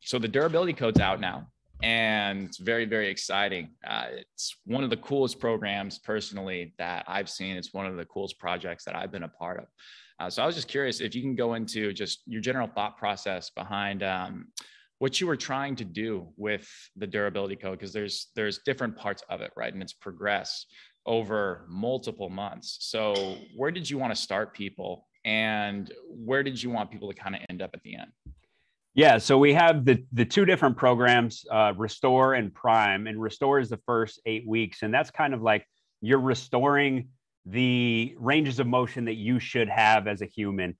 So the durability code's out now, and it's very, very exciting. It's one of the coolest programs personally that I've seen. It's one of the coolest projects that I've been a part of. So I was just curious if you can go into just your general thought process behind what you were trying to do with the durability code, because there's different parts of it, right? And it's progressed over multiple months. So where did you want to start people, and where did you want people to kind of end up at the end? Yeah, so we have the two different programs, Restore and Prime. And Restore is the first 8 weeks. And that's kind of like you're restoring the ranges of motion that you should have as a human.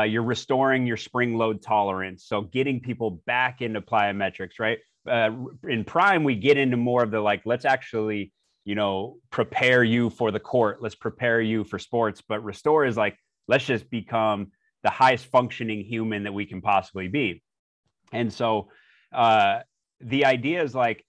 You're restoring your spring load tolerance. So getting people back into plyometrics, right? In Prime, we get into more of the like, let's actually, prepare you for the court. Let's prepare you for sports. But Restore is like, let's just become the highest functioning human that we can possibly be. And so the idea is like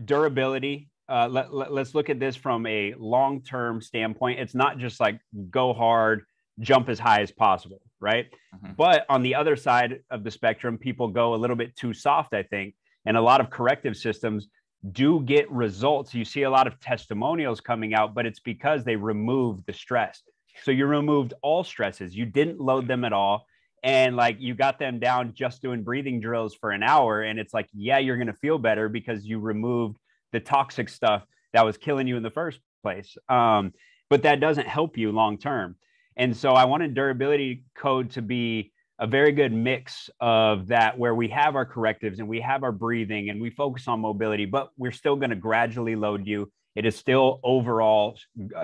durability. Let's look at this from a long-term standpoint. It's not just like go hard, jump as high as possible, right? Mm-hmm. But on the other side of the spectrum, people go a little bit too soft, I think. And a lot of corrective systems do get results. You see a lot of testimonials coming out, but it's because they removed the stress. So you removed all stresses. You didn't load them at all. And like you got them down just doing breathing drills for an hour. And it's like, yeah, you're going to feel better because you removed the toxic stuff that was killing you in the first place. But that doesn't help you long term. And so I wanted durability code to be a very good mix of that, where we have our correctives and we have our breathing and we focus on mobility, but we're still going to gradually load you. It is still overall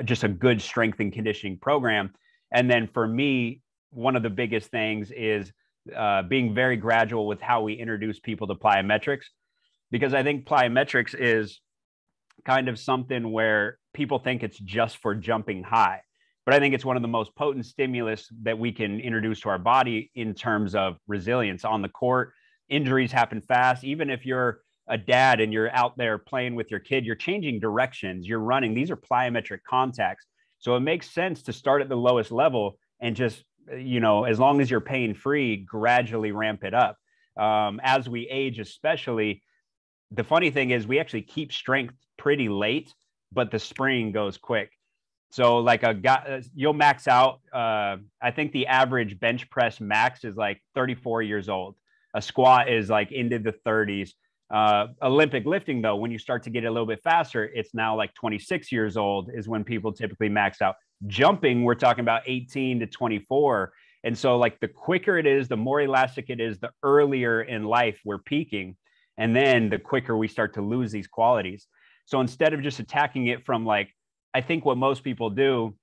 just a good strength and conditioning program. And then for me, one of the biggest things is being very gradual with how we introduce people to plyometrics, because I think plyometrics is kind of something where people think it's just for jumping high. But I think it's one of the most potent stimulus that we can introduce to our body in terms of resilience on the court. Injuries happen fast. Even if you're a dad and you're out there playing with your kid, you're changing directions, you're running. These are plyometric contacts. So it makes sense to start at the lowest level and just, as long as you're pain free, gradually ramp it up. As we age, especially, the funny thing is we actually keep strength pretty late, but the spring goes quick. So like a guy, you'll max out. I think the average bench press max is like 34 years old. A squat is like into the 30s. Olympic lifting, though, when you start to get a little bit faster, it's now like 26 years old is when people typically max out. Jumping, we're talking about 18 to 24. And so like the quicker it is, the more elastic it is, the earlier in life we're peaking. And then the quicker we start to lose these qualities. So instead of just attacking it from like, I think what most people do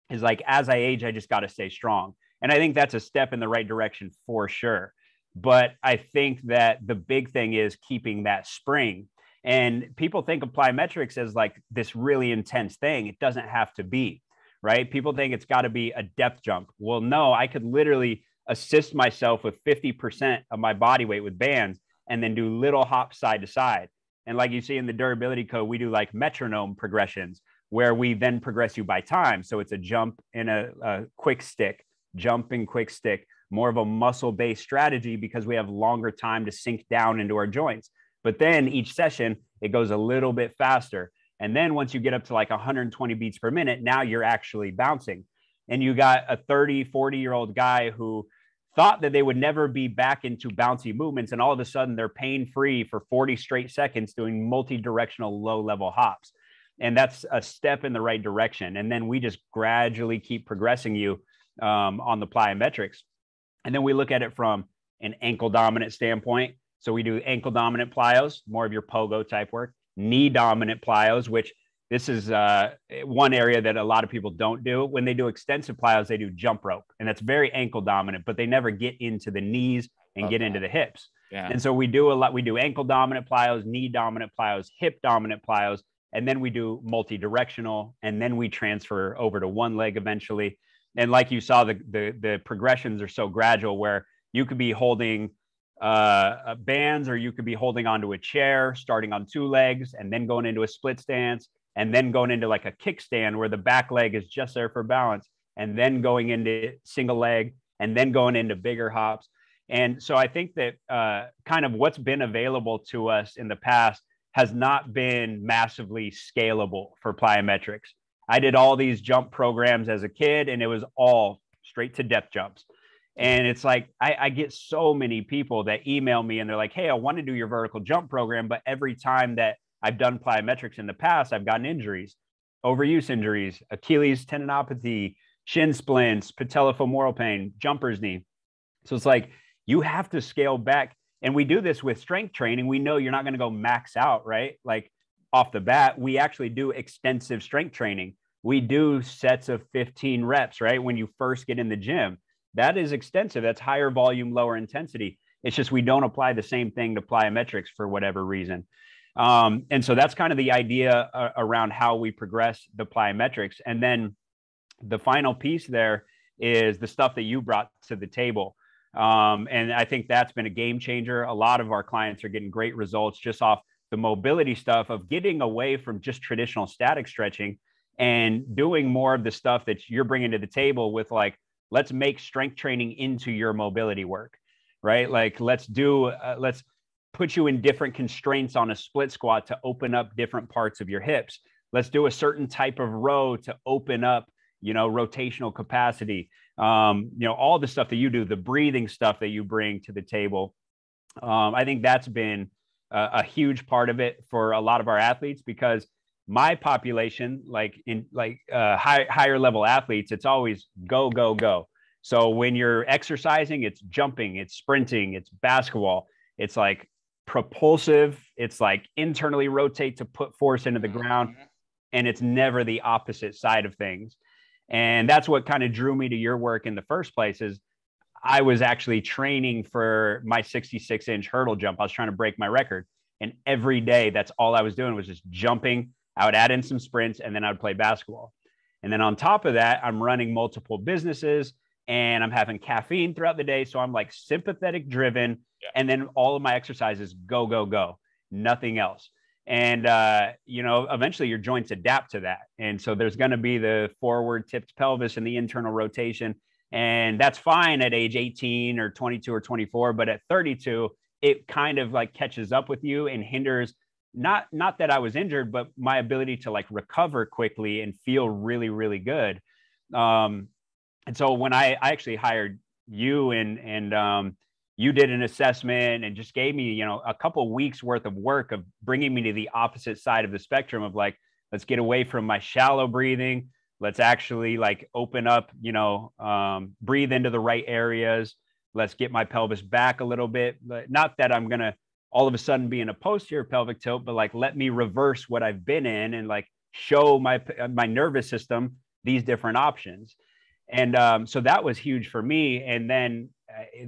is like, as I age, I just got to stay strong. And I think that's a step in the right direction for sure. But I think that the big thing is keeping that spring. And people think of plyometrics as like this really intense thing. It doesn't have to be, right? People think it's got to be a depth jump. Well, no, I could literally assist myself with 50% of my body weight with bands and then do little hops side to side. And like you see in the durability code, we do like metronome progressions where we then progress you by time. So it's a jump and a quick stick, jump and quick stick, more of a muscle-based strategy because we have longer time to sink down into our joints. But then each session, it goes a little bit faster. And then once you get up to like 120 beats per minute, now you're actually bouncing. And you got a 30, 40-year-old guy who thought that they would never be back into bouncy movements. And all of a sudden they're pain-free for 40 straight seconds doing multi-directional low-level hops. And that's a step in the right direction. And then we just gradually keep progressing you on the plyometrics. And then we look at it from an ankle dominant standpoint. So we do ankle dominant plyos, more of your pogo type work, knee dominant plyos, which this is one area that a lot of people don't do. When they do extensive plyos, they do jump rope, and that's very ankle dominant, but they never get into the knees and get into the hips. Yeah. And so we do a lot. We do ankle dominant plyos, knee dominant plyos, hip dominant plyos, and then we do multi-directional, and then we transfer over to one leg eventually. And like you saw, the progressions are so gradual where you could be holding bands, or you could be holding onto a chair, starting on two legs, and then going into a split stance, and then going into like a kickstand where the back leg is just there for balance, and then going into single leg, and then going into bigger hops. And so I think that kind of what's been available to us in the past has not been massively scalable for plyometrics. I did all these jump programs as a kid, and it was all straight to depth jumps. And it's like, I get so many people that email me and they're like, hey, I want to do your vertical jump program, but every time that I've done plyometrics in the past, I've gotten injuries, overuse injuries, Achilles tendinopathy, shin splints, patellofemoral pain, jumper's knee. So it's like, you have to scale back. And we do this with strength training. We know you're not going to go max out, right? Like off the bat, we actually do extensive strength training. We do sets of 15 reps, right? When you first get in the gym, that is extensive. That's higher volume, lower intensity. It's just we don't apply the same thing to plyometrics for whatever reason. And so that's kind of the idea around how we progress the plyometrics. And then the final piece there is the stuff that you brought to the table. And I think that's been a game changer. A lot of our clients are getting great results just off the mobility stuff of getting away from just traditional static stretching and doing more of the stuff that you're bringing to the table with, like, let's make strength training into your mobility work, right? Like let's put you in different constraints on a split squat to open up different parts of your hips. Let's do a certain type of row to open up, rotational capacity. All the stuff that you do, the breathing stuff that you bring to the table. I think that's been a huge part of it for a lot of our athletes, because my population, higher level athletes, it's always go, go, go. So when you're exercising, it's jumping, it's sprinting, it's basketball, it's like propulsive, it's like internally rotate to put force into the ground, and it's never the opposite side of things. And that's what kind of drew me to your work in the first place. Is I was actually training for my 66-inch hurdle jump. I was trying to break my record, and every day that's all I was doing was just jumping. I would add in some sprints, and then I would play basketball. And then on top of that, I'm running multiple businesses and I'm having caffeine throughout the day. So I'm like sympathetic driven. Yeah. And then all of my exercises go, go, go, nothing else. And, eventually your joints adapt to that. And so there's going to be the forward tipped pelvis and the internal rotation. And that's fine at age 18 or 22 or 24. But at 32, it kind of like catches up with you and hinders not that I was injured, but my ability to like recover quickly and feel really, really good. And so when I actually hired you and you did an assessment and just gave me, a couple weeks worth of work of bringing me to the opposite side of the spectrum of like, let's get away from my shallow breathing. Let's actually like open up, breathe into the right areas. Let's get my pelvis back a little bit. Not that I'm going to all of a sudden be in a posterior pelvic tilt, but like, let me reverse what I've been in and like show my nervous system these different options. And so that was huge for me. And then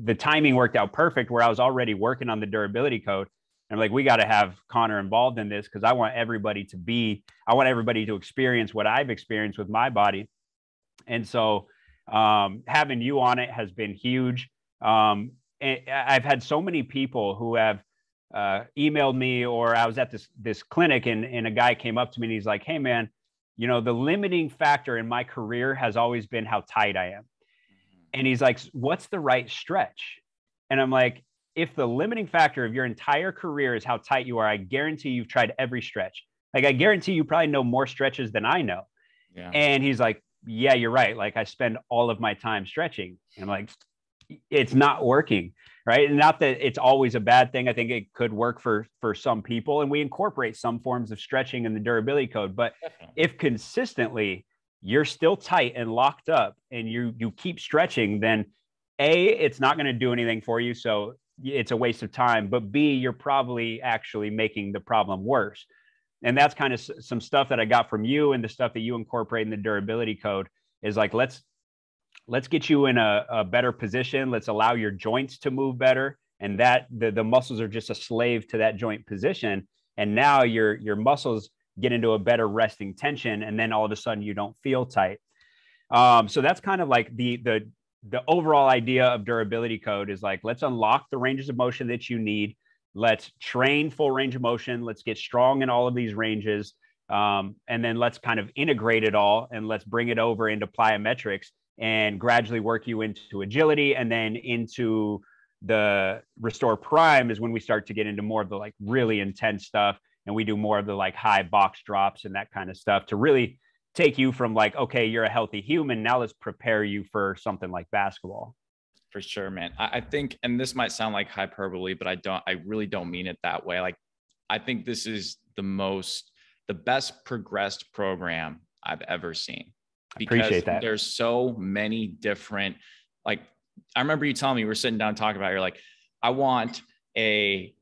the timing worked out perfect where I was already working on the durability code. And I'm like, we got to have Connor involved in this because I want everybody to experience what I've experienced with my body. And so having you on it has been huge. I've had so many people who have emailed me, or I was at this clinic and a guy came up to me and he's like, hey man, the limiting factor in my career has always been how tight I am. And he's like, what's the right stretch? And I'm like, if the limiting factor of your entire career is how tight you are, I guarantee you've tried every stretch. Like, I guarantee you probably know more stretches than I know. Yeah. And he's like, yeah, you're right. Like, I spend all of my time stretching. And I'm like, it's not working. Right. And not that it's always a bad thing. I think it could work for some people. And we incorporate some forms of stretching in the durability code. But if consistently you're still tight and locked up and you keep stretching, then A, it's not going to do anything for you. So it's a waste of time. But B, you're probably actually making the problem worse. And that's kind of some stuff that I got from you, and the stuff that you incorporate in the durability code is like, let's get you in a better position. Let's allow your joints to move better. And that the muscles are just a slave to that joint position. And now your muscles get into a better resting tension. And then all of a sudden you don't feel tight. So that's kind of like the overall idea of durability code is like, let's unlock the ranges of motion that you need. Let's train full range of motion. Let's get strong in all of these ranges. And then let's kind of integrate it all and let's bring it over into plyometrics and gradually work you into agility and then into the Restore Prime is when we start to get into more of the like really intense stuff. And we do more of the like high box drops and that kind of stuff to really take you from like, okay, you're a healthy human. Now let's prepare you for something like basketball. For sure, man. I think, and this might sound like hyperbole, but I really don't mean it that way. Like, I think this is the best progressed program I've ever seen, because Appreciate that. there's so many different, like, I remember you telling me, we were sitting down talking about, you're like, I want a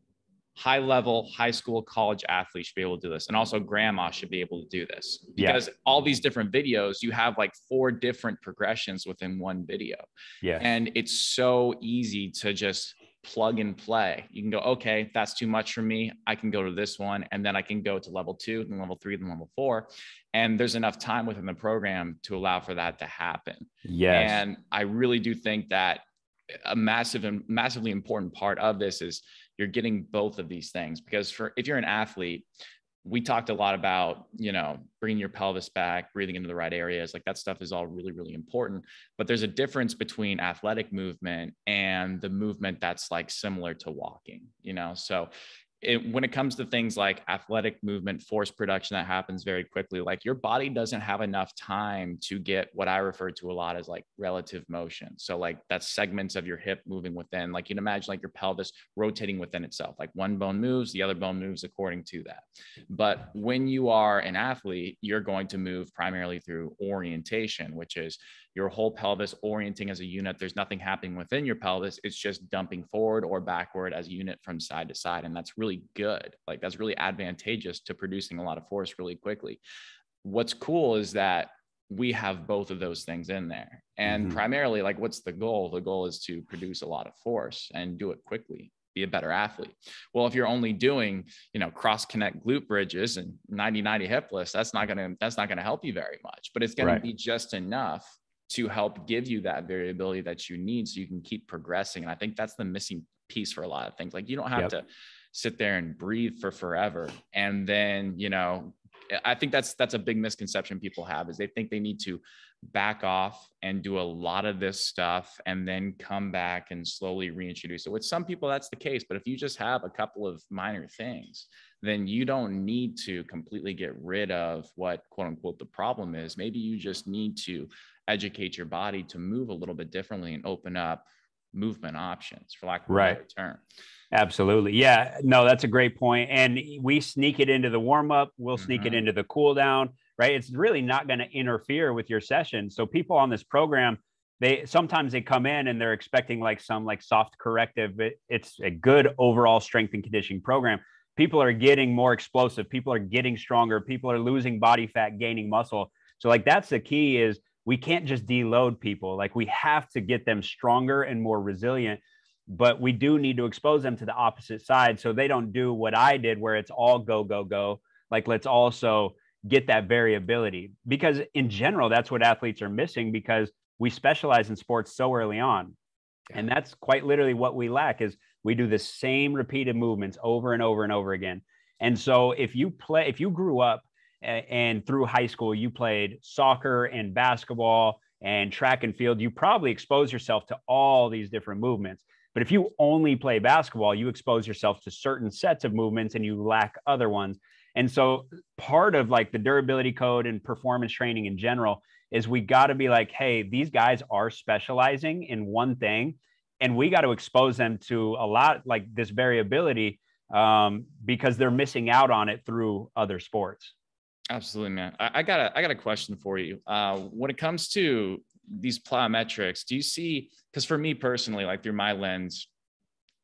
high level, high school, college athlete should be able to do this. And also grandma should be able to do this, because all these different videos, you have like 4 different progressions within one video. Yeah. And it's so easy to just plug and play. You can go, okay, that's too much for me. I can go to this one. And then I can go to level 2, then level 3, then level 4. And there's enough time within the program to allow for that to happen. Yes. And I really do think that a massively important part of this is you're getting both of these things, because if you're an athlete, we talked a lot about, bringing your pelvis back, breathing into the right areas. Like, that stuff is all really, really important. But there's a difference between athletic movement and the movement that's like similar to walking, So when it comes to things like athletic movement, force production that happens very quickly, like your body doesn't have enough time to get what I refer to a lot as like relative motion. So like that's segments of your hip moving within, like you'd imagine like your pelvis rotating within itself, like one bone moves, the other bone moves according to that. But when you are an athlete, you're going to move primarily through orientation, which is your whole pelvis orienting as a unit. There's nothing happening within your pelvis. It's just dumping forward or backward as a unit from side to side. And that's really good. Like, that's really advantageous to producing a lot of force really quickly. What's cool is that we have both of those things in there. And primarily, like, what's the goal? The goal is to produce a lot of force and do it quickly, be a better athlete. Well, if you're only doing, cross connect glute bridges and 90-90 hip lifts, that's not going to help you very much, but it's going to be just enough to help give you that variability that you need so you can keep progressing. And I think that's the missing piece for a lot of things. Like, you don't have to sit there and breathe for forever. And then, I think that's a big misconception people have, is they think they need to back off and do a lot of this stuff and then come back and slowly reintroduce it. With some people, that's the case. But if you just have a couple of minor things, then you don't need to completely get rid of what, quote unquote, the problem is. Maybe you just need to educate your body to move a little bit differently and open up movement options, for lack of a better term. Absolutely. Yeah, no, that's a great point. And we sneak it into the warm up. We'll sneak it into the cool down, right? It's really not going to interfere with your session. So people on this program, sometimes they come in and they're expecting like some like soft corrective. It's a good overall strength and conditioning program. People are getting more explosive. People are getting stronger. People are losing body fat, gaining muscle. So like, that's the key, is we can't just deload people. Like, we have to get them stronger and more resilient, but we do need to expose them to the opposite side so they don't do what I did, where it's all go, go, go. Like, let's also get that variability, because in general, that's what athletes are missing, because we specialize in sports so early on. And that's quite literally what we lack, is we do the same repeated movements over and over and over again. And so if you grew up and through high school, you played soccer and basketball and track and field, you probably expose yourself to all these different movements. But if you only play basketball, you expose yourself to certain sets of movements and you lack other ones. And so part of like the durability code and performance training in general is we got to be like, hey, these guys are specializing in one thing, and we got to expose them to a lot like this variability because they're missing out on it through other sports. Absolutely, man. I got a question for you. When it comes to these plyometrics, do you see, because for me personally, like through my lens,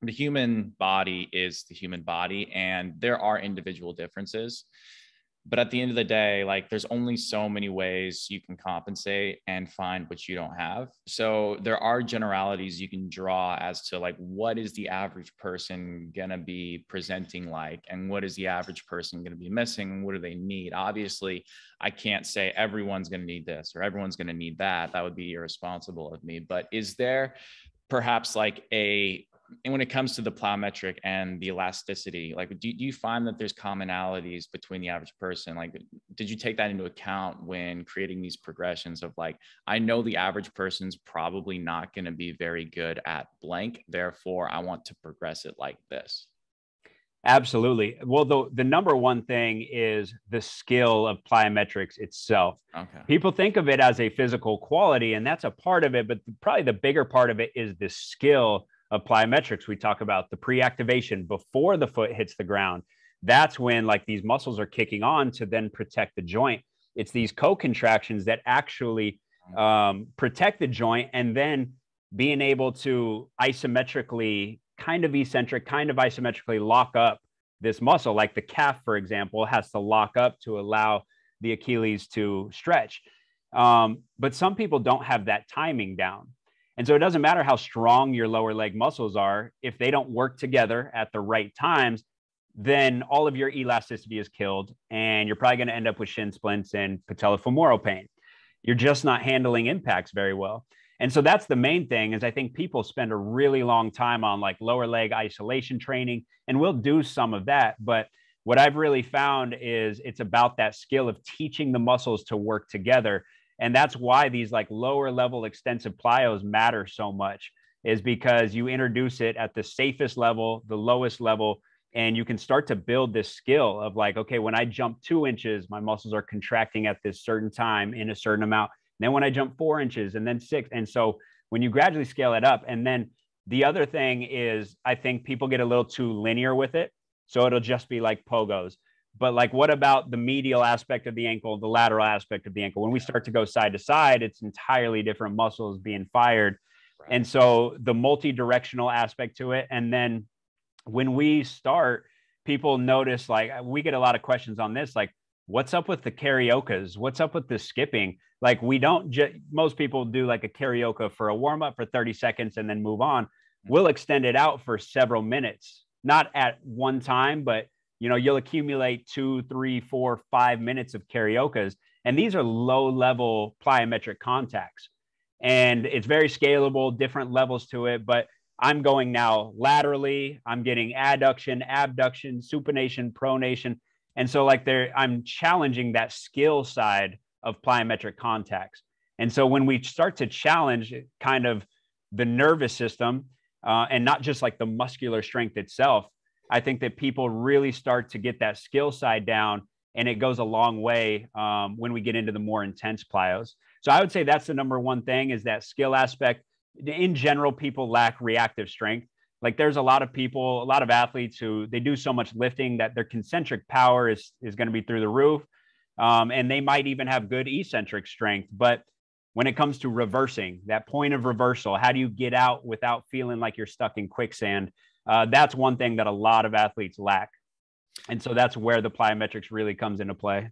the human body is the human body, and there are individual differences. But at the end of the day, like there's only so many ways you can compensate and find what you don't have. So there are generalities you can draw as to like, what is the average person going to be presenting like, and what is the average person going to be missing? What do they need? Obviously, I can't say everyone's going to need this or everyone's going to need that. That would be irresponsible of me. But is there perhaps like a and when it comes to the plyometric and the elasticity, like, do you find that there's commonalities between the average person? Like, did you take that into account when creating these progressions of like, I know the average person's probably not going to be very good at blank, therefore I want to progress it like this? Absolutely. Well, the number one thing is the skill of plyometrics itself. Okay. People think of it as a physical quality, and that's a part of it, but probably the bigger part of it is the skill of plyometrics. We talk about the pre-activation before the foot hits the ground. That's when like these muscles are kicking on to then protect the joint. It's these co-contractions that actually protect the joint, and then being able to isometrically, kind of eccentric, kind of isometrically lock up this muscle. Like the calf, for example, has to lock up to allow the Achilles to stretch. But some people don't have that timing down. And so it doesn't matter how strong your lower leg muscles are. If they don't work together at the right times, then all of your elasticity is killed, and you're probably going to end up with shin splints and patellofemoral pain. You're just not handling impacts very well. And so that's the main thing, is I think people spend a really long time on like lower leg isolation training, and we'll do some of that. But what I've really found is it's about that skill of teaching the muscles to work together. And that's why these like lower level extensive plyos matter so much, is because you introduce it at the safest level, the lowest level, and you can start to build this skill of like, okay, when I jump 2 inches, my muscles are contracting at this certain time in a certain amount. Then when I jump 4 inches and then 6. And so when you gradually scale it up, and then the other thing is, I think people get a little too linear with it. So it'll just be like pogos. But like, what about the medial aspect of the ankle, the lateral aspect of the ankle? When we start to go side to side, it's entirely different muscles being fired. Right. And so the multi-directional aspect to it. And then when we start, people notice, like, we get a lot of questions on this, like, what's up with the cariokas? What's up with the skipping? Like, we don't most people do like a carioca for a warm up for 30 seconds and then move on. We'll extend it out for several minutes, not at one time, but you know, you'll accumulate 2, 3, 4, 5 minutes of cariokas. And these are low level plyometric contacts, and it's very scalable, different levels to it. But I'm going now laterally, I'm getting adduction, abduction, supination, pronation. And so like I'm challenging that skill side of plyometric contacts. And so when we start to challenge kind of the nervous system and not just like the muscular strength itself, I think that people really start to get that skill side down, and it goes a long way when we get into the more intense plyos. So I would say that's the number one thing, is that skill aspect. In general, people lack reactive strength. Like, there's a lot of people, a lot of athletes who they do so much lifting that their concentric power is going to be through the roof. And they might even have good eccentric strength. But when it comes to reversing, that point of reversal, how do you get out without feeling like you're stuck in quicksand? That's one thing that a lot of athletes lack. And so that's where the plyometrics really comes into play.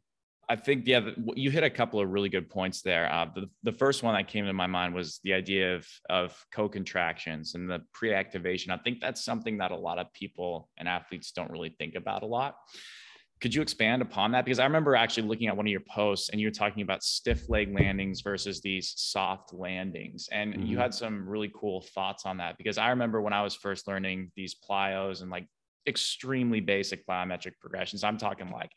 I think, yeah, you hit a couple of really good points there. The first one that came to my mind was the idea of co-contractions and the pre-activation. I think that's something that a lot of people and athletes don't really think about a lot. Could you expand upon that? Because I remember actually looking at one of your posts, and you were talking about stiff leg landings versus these soft landings. And you had some really cool thoughts on that, because I remember when I was first learning these plyos and like extremely basic plyometric progressions, I'm talking like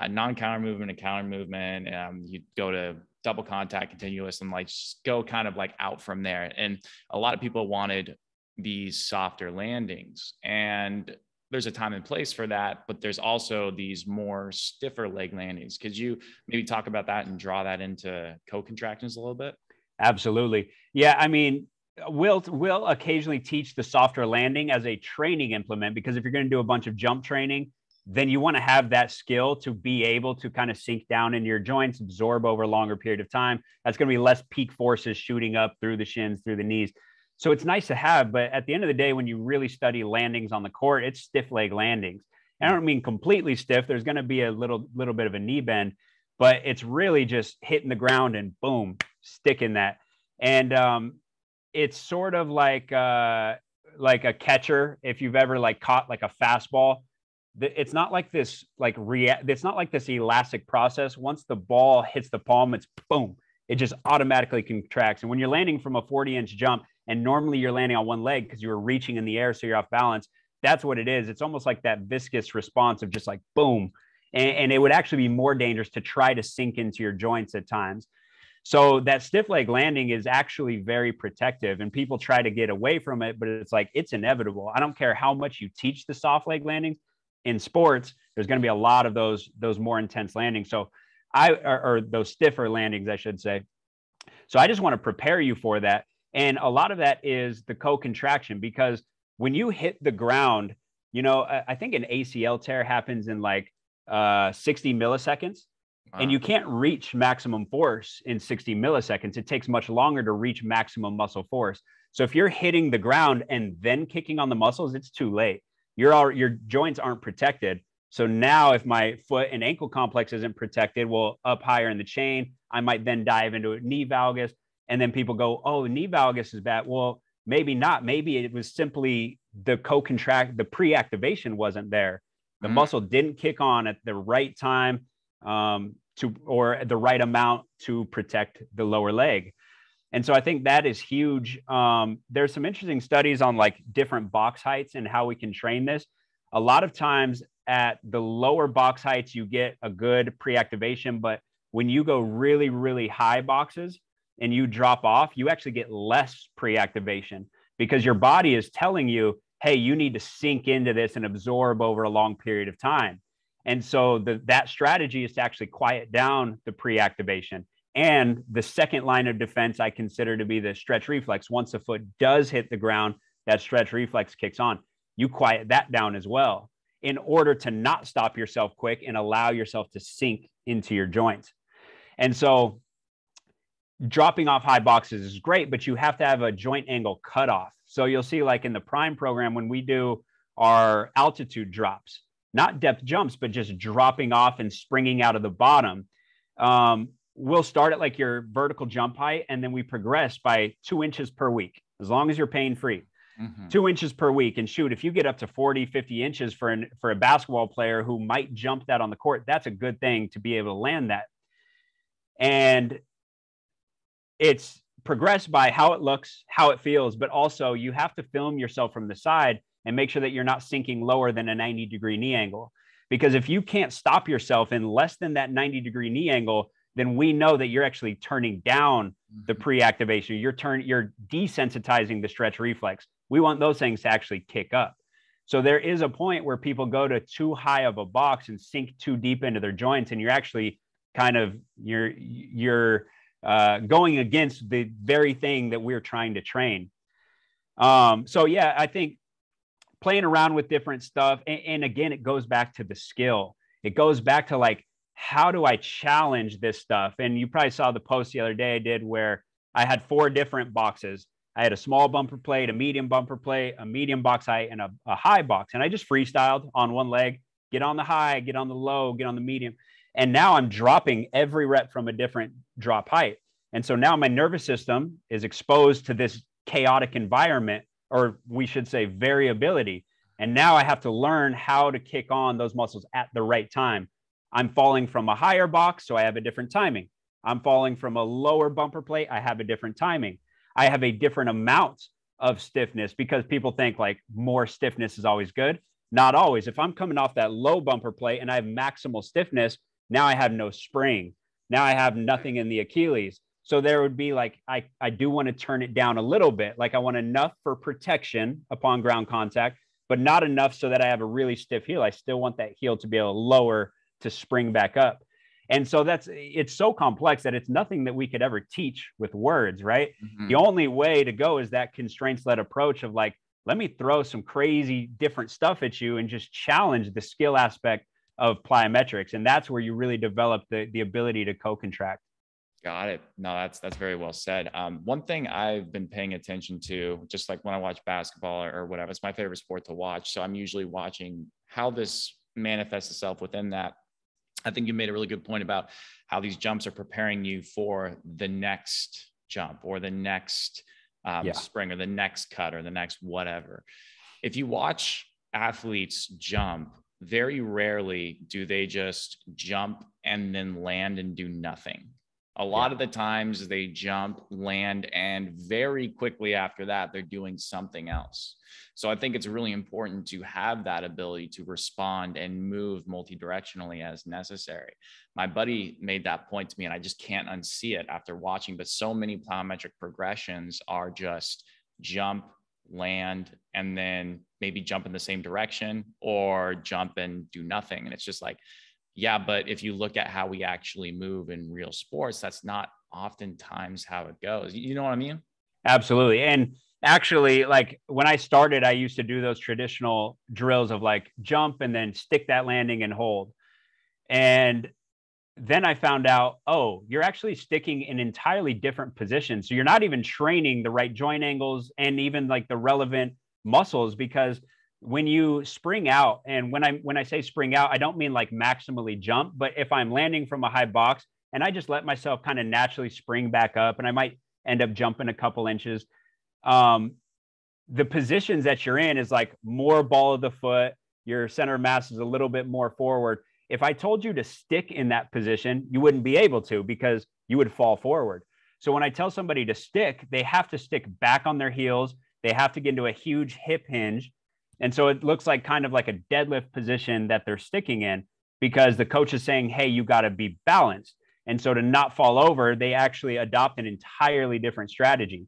non-counter movement and counter movement. You go to double contact, continuous, and like just go kind of like out from there. And a lot of people wanted these softer landings, and there's a time and place for that, but there's also these more stiffer leg landings. Could you maybe talk about that and draw that into co-contractions a little bit? Absolutely. Yeah. I mean, we'll occasionally teach the softer landing as a training implement, because if you're going to do a bunch of jump training, then you want to have that skill to be able to kind of sink down in your joints, absorb over a longer period of time. That's going to be less peak forces shooting up through the shins, through the knees. So it's nice to have, but at the end of the day, when you really study landings on the court, it's stiff leg landings. And I don't mean completely stiff. There's going to be a little bit of a knee bend, but it's really just hitting the ground and boom, sticking that. And it's sort of like a catcher. If you've ever like caught like a fastball, it's not like this, it's not like this elastic process. Once the ball hits the palm, it's boom, it just automatically contracts. And when you're landing from a 40-inch jump, And normally you're landing on one leg because you were reaching in the air, so you're off balance. That's what it is. It's almost like that viscous response of just like boom. And it would actually be more dangerous to try to sink into your joints at times. So that stiff leg landing is actually very protective, and people try to get away from it, but it's like, it's inevitable. I don't care how much you teach the soft leg landings in sports, there's going to be a lot of those more intense landings. So or those stiffer landings, I should say. So I just want to prepare you for that. And a lot of that is the co-contraction, because when you hit the ground, you know, I think an ACL tear happens in like 60 milliseconds. Wow. And you can't reach maximum force in 60 milliseconds. It takes much longer to reach maximum muscle force. So if you're hitting the ground and then kicking on the muscles, it's too late. Your joints aren't protected. So now if my foot and ankle complex isn't protected, well, up higher in the chain, I might then dive into a knee valgus. And then people go, oh, knee valgus is bad. Well, maybe not. Maybe it was simply the pre-activation wasn't there. The muscle didn't kick on at the right time or the right amount to protect the lower leg. And so I think that is huge. There's some interesting studies on like different box heights and how we can train this. A lot of times at the lower box heights, you get a good pre-activation, but when you go really, really high boxes and you drop off, you actually get less pre-activation because your body is telling you, hey, you need to sink into this and absorb over a long period of time. And so that strategy is to actually quiet down the pre-activation. And the second line of defense I consider to be the stretch reflex. Once the foot does hit the ground, that stretch reflex kicks on. You quiet that down as well in order to not stop yourself quick and allow yourself to sink into your joints. And so dropping off high boxes is great, but you have to have a joint angle cutoff. So you'll see like in the Prime program, when we do our altitude drops, not depth jumps, but just dropping off and springing out of the bottom. We'll start at like your vertical jump height, and then we progress by 2 inches per week, as long as you're pain free. 2 inches per week. And shoot, if you get up to 40, 50 inches for a basketball player who might jump that on the court, that's a good thing to be able to land that. And it's progressed by how it looks, how it feels, but also you have to film yourself from the side and make sure that you're not sinking lower than a 90-degree knee angle. Because if you can't stop yourself in less than that 90-degree knee angle, then we know that you're actually turning down the pre-activation. You're desensitizing the stretch reflex. We want those things to actually kick up. So there is a point where people go to too high of a box and sink too deep into their joints, and you're actually kind of you're going against the very thing that we're trying to train. So yeah, I think playing around with different stuff, and again, it goes back to the skill. It goes back to like, how do I challenge this stuff? And you probably saw the post the other day I did where I had 4 different boxes. I had a small bumper plate, a medium bumper plate, a medium box height, and a high box. And I just freestyled on one leg, get on the high, get on the low, get on the medium. And now I'm dropping every rep from a different drop height. And so now my nervous system is exposed to this chaotic environment, or we should say variability. And now I have to learn how to kick on those muscles at the right time. I'm falling from a higher box, so I have a different timing. I'm falling from a lower bumper plate, I have a different timing. I have a different amount of stiffness, because people think like more stiffness is always good. Not always. If I'm coming off that low bumper plate and I have maximal stiffness, now I have no spring. Now I have nothing in the Achilles. So there would be like, I do want to turn it down a little bit. Like I want enough for protection upon ground contact, but not enough so that I have a really stiff heel. I still want that heel to be able to lower to spring back up. And so it's so complex that it's nothing that we could ever teach with words, right? The only way to go is that constraints-led approach of like, let me throw some crazy different stuff at you and just challenge the skill aspect of plyometrics. And that's where you really develop the ability to co-contract. Got it. No, that's very well said. One thing I've been paying attention to, just like when I watch basketball or whatever, it's my favorite sport to watch. So I'm usually watching how this manifests itself within that. I think you made a really good point about how these jumps are preparing you for the next jump or the next spring or the next cut or the next whatever. If you watch athletes jump, very rarely do they just jump and then land and do nothing. A lot of the times they jump, land, and very quickly after that, they're doing something else. So I think it's really important to have that ability to respond and move multidirectionally as necessary. My buddy made that point to me, and I just can't unsee it after watching, but so many plyometric progressions are just jump, land, and then maybe jump in the same direction or jump and do nothing. And it's just like, yeah, but if you look at how we actually move in real sports, that's not oftentimes how it goes. You know what I mean? Absolutely. And actually, like when I started, I used to do those traditional drills of like jump and then stick that landing and hold. And then I found out, oh, you're actually sticking in entirely different positions. So you're not even training the right joint angles and even like the relevant muscles, because when you spring out, and when I say spring out, I don't mean like maximally jump, but if I'm landing from a high box and I just let myself kind of naturally spring back up, and I might end up jumping a couple inches, the positions that you're in is like more ball of the foot, your center of mass is a little bit more forward. If I told you to stick in that position, you wouldn't be able to, because you would fall forward. So when I tell somebody to stick, they have to stick back on their heels. They have to get into a huge hip hinge. And so it looks like kind of like a deadlift position that they're sticking in, because the coach is saying, hey, you got to be balanced. And so to not fall over, they actually adopt an entirely different strategy.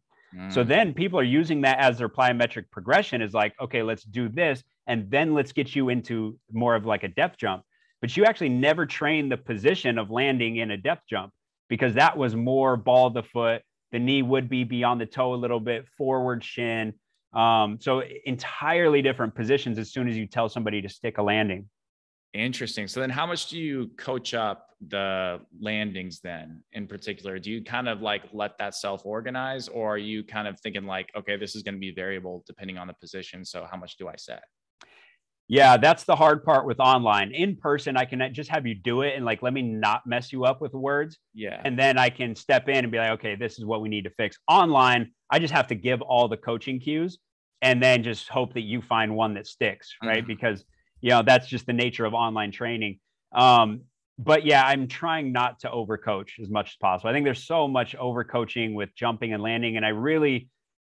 So then people are using that as their plyometric progression, is like, okay, let's do this, and then let's get you into more of like a depth jump. But you actually never train the position of landing in a depth jump, because that was more ball of the foot. The knee would be beyond the toe a little bit, forward shin. So entirely different positions as soon as you tell somebody to stick a landing. Interesting. So then how much do you coach up the landings then in particular? Do you kind of like let that self-organize, or are you kind of thinking like, okay, this is going to be variable depending on the position, so how much do I set? Yeah, that's the hard part with online. In person, I can just have you do it and like, let me not mess you up with words. Yeah. And then I can step in and be like, okay, this is what we need to fix. Online, I just have to give all the coaching cues and then just hope that you find one that sticks, right? Because, that's just the nature of online training. But yeah, I'm trying not to overcoach as much as possible. I think there's so much overcoaching with jumping and landing. And I really,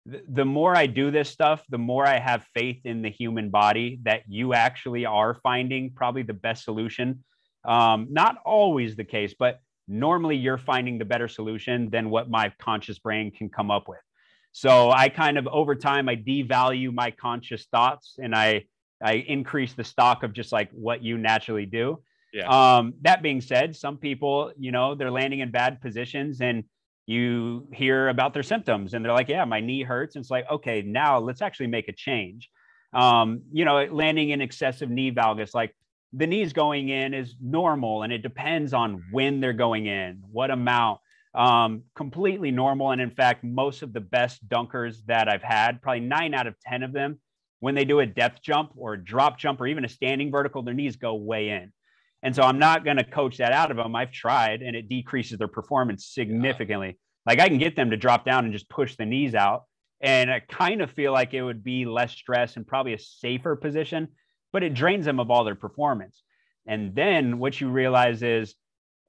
the more I do this stuff, the more I have faith in the human body that you actually are finding probably the best solution. Not always the case, but normally you're finding the better solution than what my conscious brain can come up with. So I kind of, over time, I devalue my conscious thoughts, and I increase the stock of just like what you naturally do. Yeah. That being said, some people, they're landing in bad positions, and you hear about their symptoms and they're like, yeah, my knee hurts. And it's like, okay, now let's actually make a change. Landing in excessive knee valgus, like the knees going in is normal, and it depends on when they're going in, what amount, completely normal. And in fact, most of the best dunkers that I've had, probably 9 out of 10 of them, when they do a depth jump or a drop jump or even a standing vertical, their knees go way in. And so I'm not going to coach that out of them. I've tried, and it decreases their performance significantly. Yeah. Like I can get them to drop down and just push the knees out. And I kind of feel like it would be less stress and probably a safer position, but it drains them of all their performance. And then what you realize is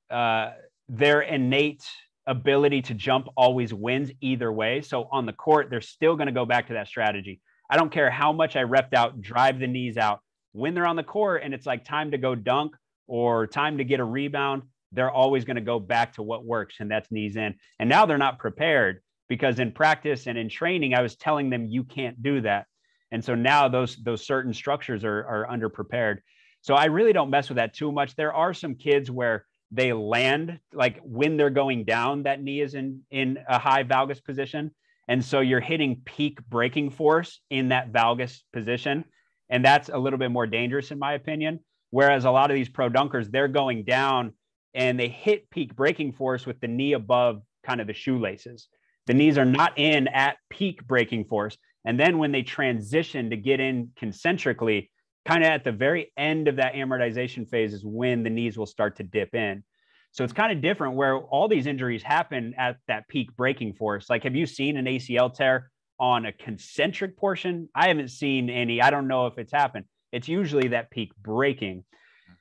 their innate ability to jump always wins either way. So on the court, they're still going to go back to that strategy. I don't care how much I repped out, drive the knees out. When they're on the court and it's like time to go dunk or time to get a rebound, they're always going to go back to what works, and that's knees in. And now they're not prepared, because in practice and in training, I was telling them you can't do that. And so now those certain structures are underprepared. So I really don't mess with that too much. There are some kids where they land, like when they're going down, that knee is in a high valgus position. And so you're hitting peak braking force in that valgus position. And that's a little bit more dangerous in my opinion. Whereas a lot of these pro dunkers, they're going down and they hit peak braking force with the knee above kind of the shoelaces. The knees are not in at peak braking force. And then when they transition to get in concentrically, kind of at the very end of that amortization phase is when the knees will start to dip in. So it's kind of different where all these injuries happen at that peak braking force. Like, have you seen an ACL tear on a concentric portion? I haven't seen any. I don't know if it's happened. It's usually that peak braking.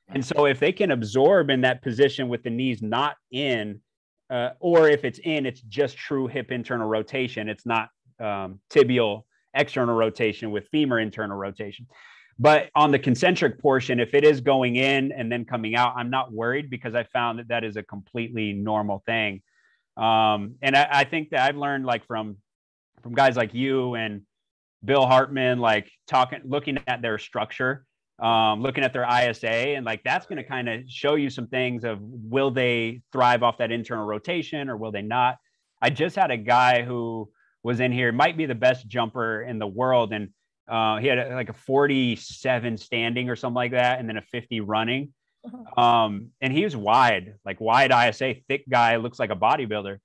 And so if they can absorb in that position with the knees not in, or if it's in, it's just true hip internal rotation. It's not tibial external rotation with femur internal rotation. But on the concentric portion, if it is going in and then coming out, I'm not worried because I found that is a completely normal thing. And I think that I've learned like from guys like you and Bill Hartman, like looking at their structure, looking at their ISA, and like that's going to kind of show you some things of will they thrive off that internal rotation or will they not. I just had a guy who was in here, might be the best jumper in the world, and he had like a 47 standing or something like that, and then a 50 running. And he was wide ISA, thick guy, looks like a bodybuilder.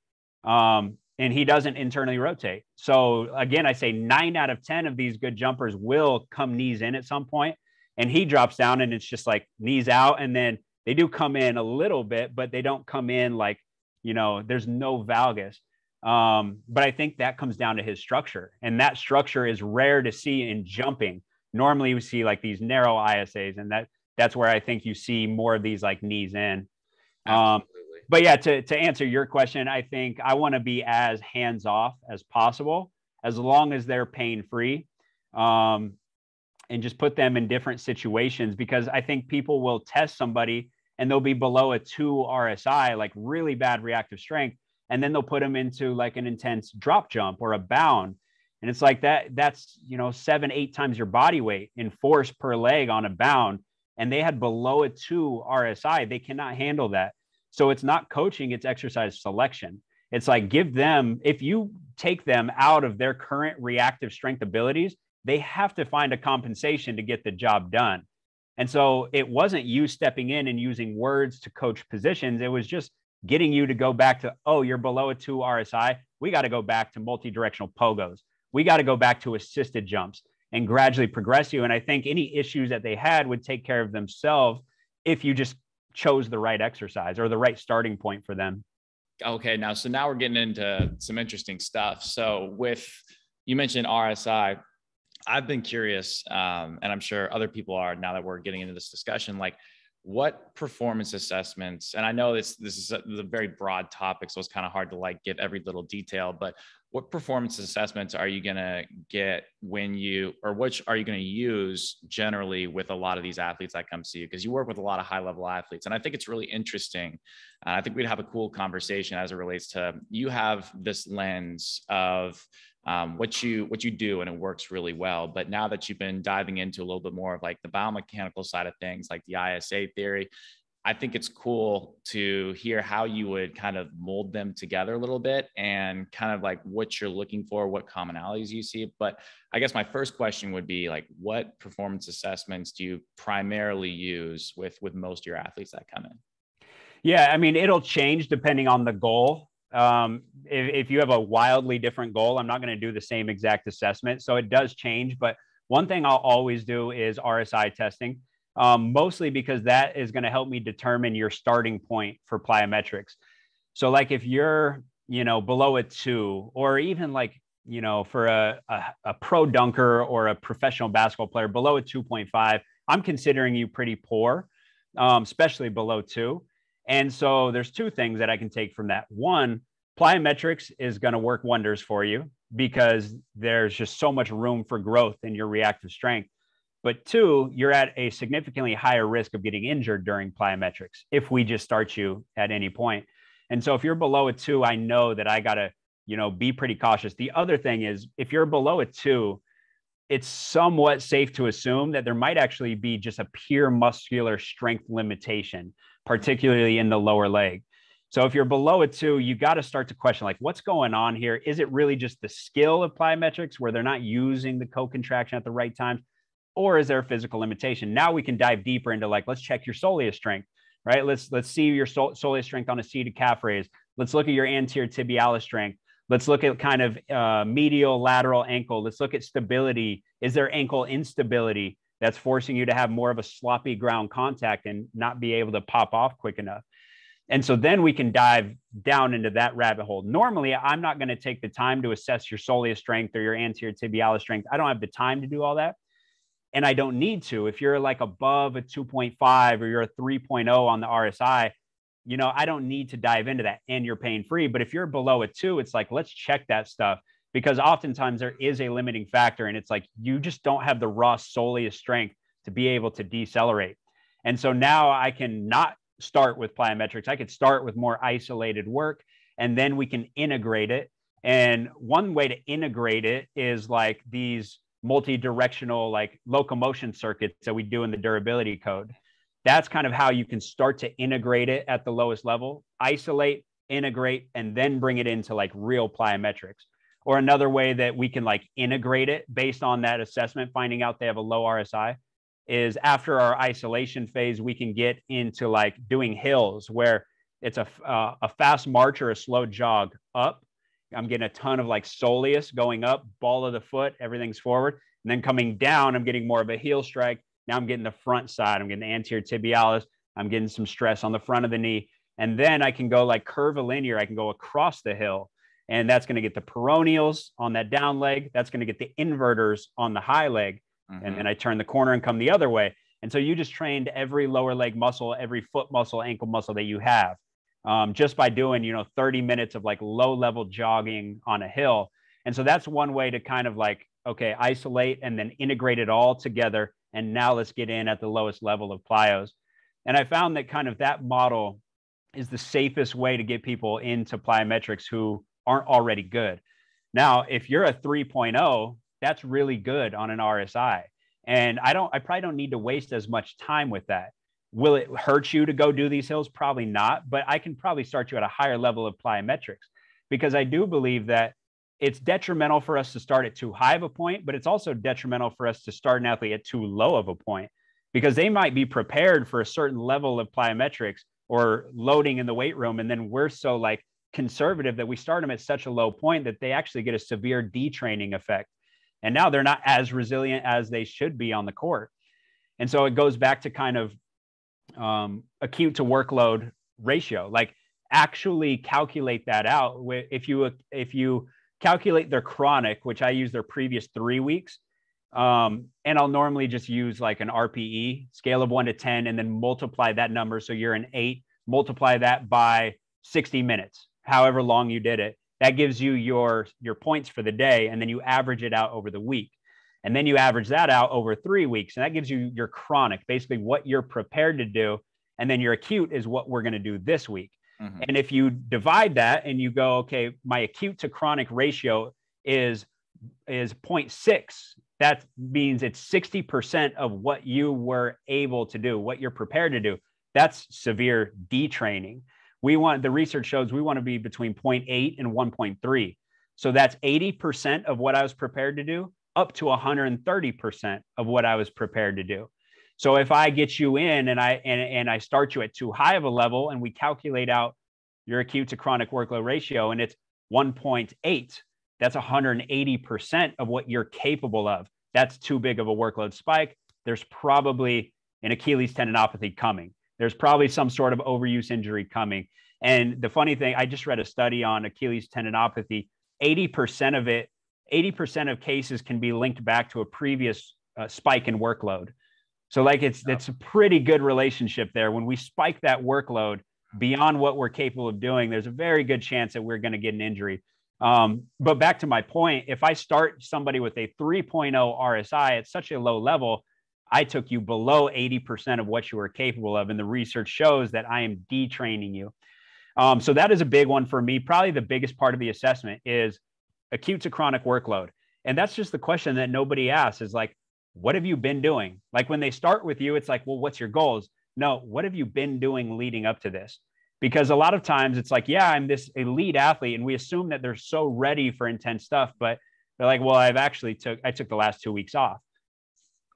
And he doesn't internally rotate. So again, I say 9 out of 10 of these good jumpers will come knees in at some point, and he drops down and it's just like knees out. And then they do come in a little bit, but they don't come in like, there's no valgus. But I think that comes down to his structure, and that structure is rare to see in jumping. Normally we see like these narrow ISAs, and that's where I think you see more of these like knees in. But yeah, to answer your question, I think I want to be as hands-off as possible, as long as they're pain-free, and just put them in different situations, because I think people will test somebody and they'll be below a 2 RSI, like really bad reactive strength. And then they'll put them into like an intense drop jump or a bound. And it's like that's 7-8 times your body weight in force per leg on a bound. And they had below a 2 RSI. They cannot handle that. So it's not coaching, it's exercise selection. It's like, if you take them out of their current reactive strength abilities, they have to find a compensation to get the job done. And so it wasn't you stepping in and using words to coach positions. It was just getting you to go back to, oh, you're below a 2 RSI. We got to go back to multi-directional pogos. We got to go back to assisted jumps and gradually progress you. And I think any issues that they had would take care of themselves if you just chose the right exercise or the right starting point for them. Okay. Now we're getting into some interesting stuff. So you mentioned RSI, I've been curious, and I'm sure other people are now that we're getting into this discussion, like what performance assessments, and I know this is a very broad topic, so it's kind of hard to like get every little detail, but what performance assessments are you going to get which are you going to use generally with a lot of these athletes that come see you? Because you work with a lot of high level athletes, and I think it's really interesting. I think we'd have a cool conversation as it relates to, you have this lens of what you do, and it works really well. But now that you've been diving into a little bit more of like the biomechanical side of things, like the ISA theory, I think it's cool to hear how you would kind of mold them together a little bit and kind of like what you're looking for, what commonalities you see. But I guess my first question would be like, what performance assessments do you primarily use with most of your athletes that come in? Yeah, I mean, it'll change depending on the goal. If you have a wildly different goal, I'm not going to do the same exact assessment. So it does change. But one thing I'll always do is RSI testing, mostly because that is going to help me determine your starting point for plyometrics. So like if you're, below a 2, or even like, for a pro dunker or a professional basketball player below a 2.5, I'm considering you pretty poor, especially below 2. And so there's 2 things that I can take from that. One, plyometrics is going to work wonders for you because there's just so much room for growth in your reactive strength. But 2, you're at a significantly higher risk of getting injured during plyometrics if we just start you at any point. And so if you're below a 2, I know that I got to, be pretty cautious. The other thing is, if you're below a 2, it's somewhat safe to assume that there might actually be just a pure muscular strength limitation, particularly in the lower leg. So if you're below a 2, you got to start to question, like, what's going on here? Is it really just the skill of plyometrics where they're not using the co-contraction at the right times? Or is there a physical limitation? Now we can dive deeper into like, let's check your soleus strength, right? Let's see your soleus strength on a seated calf raise. Let's look at your anterior tibialis strength. Let's look at kind of medial lateral ankle. Let's look at stability. Is there ankle instability that's forcing you to have more of a sloppy ground contact and not be able to pop off quick enough? And so then we can dive down into that rabbit hole. Normally, I'm not going to take the time to assess your soleus strength or your anterior tibialis strength. I don't have the time to do all that. And I don't need to. If you're like above a 2.5 or you're a 3.0 on the RSI, you know, I don't need to dive into that and you're pain free. But if you're below a 2, it's like, let's check that stuff, because oftentimes there is a limiting factor. And it's like, you just don't have the raw soleus strength to be able to decelerate. And so now I can not start with plyometrics. I could start with more isolated work, and then we can integrate it. And one way to integrate it is like these multi-directional like locomotion circuits that we do in the durability code. That's kind of how you can start to integrate it at the lowest level, isolate, integrate, and then bring it into like real plyometrics. Or another way that we can like integrate it based on that assessment, finding out they have a low RSI, is after our isolation phase, we can get into like doing hills where it's a fast march or a slow jog up. I'm getting a ton of like soleus going up, ball of the foot, everything's forward. And then coming down, I'm getting more of a heel strike. Now I'm getting the front side. I'm getting the anterior tibialis. I'm getting some stress on the front of the knee. And then I can go like curvilinear. I can go across the hill. And that's going to get the peroneals on that down leg. That's going to get the inverters on the high leg. Mm-hmm. And then I turn the corner and come the other way. And so you just trained every lower leg muscle, every foot muscle, ankle muscle that you have. Just by doing, you know, 30 minutes of like low level jogging on a hill. And so that's one way to kind of like, okay, isolate and then integrate it all together. And now let's get in at the lowest level of plyos. And I found that kind of that model is the safest way to get people into plyometrics who aren't already good. Now, if you're a 3.0, that's really good on an RSI. And I probably don't need to waste as much time with that. Will it hurt you to go do these hills? Probably not, but I can probably start you at a higher level of plyometrics, because I do believe that it's detrimental for us to start at too high of a point, but it's also detrimental for us to start an athlete at too low of a point, because they might be prepared for a certain level of plyometrics or loading in the weight room. And then we're so like conservative that we start them at such a low point that they actually get a severe detraining effect. And now they're not as resilient as they should be on the court. And so it goes back to kind of acute to workload ratio. Like actually calculate that out. If you calculate their chronic, which I use their previous 3 weeks, and I'll normally just use like an RPE scale of 1 to 10, and then multiply that number. So you're an 8, multiply that by 60 minutes, however long you did it. That gives you your points for the day, and then you average it out over the week. And then you average that out over 3 weeks, and that gives you your chronic, basically what you're prepared to do. And then your acute is what we're going to do this week. Mm-hmm. And if you divide that and you go, okay, my acute to chronic ratio is 0.6. That means it's 60% of what you were able to do, what you're prepared to do. That's severe detraining. The research shows we want to be between 0.8 and 1.3. So that's 80% of what I was prepared to do, up to 130% of what I was prepared to do. So if I get you in and I start you at too high of a level, and we calculate out your acute to chronic workload ratio, and it's 1.8, that's 180% of what you're capable of. That's too big of a workload spike. There's probably an Achilles tendinopathy coming. There's probably some sort of overuse injury coming. And the funny thing, I just read a study on Achilles tendinopathy. 80% of cases can be linked back to a previous spike in workload. So like it's a pretty good relationship there. When we spike that workload beyond what we're capable of doing, there's a very good chance that we're going to get an injury. But back to my point, if I start somebody with a 3.0 RSI at such a low level, I took you below 80% of what you were capable of. And the research shows that I am detraining you. So that is a big one for me. Probably the biggest part of the assessment is acute to chronic workload. And that's just the question that nobody asks, is like, what have you been doing? Like when they start with you, it's like, well, what's your goals? No, what have you been doing leading up to this? Because a lot of times it's like, yeah, I'm this elite athlete, and we assume that they're so ready for intense stuff, but they're like, well, I took the last 2 weeks off.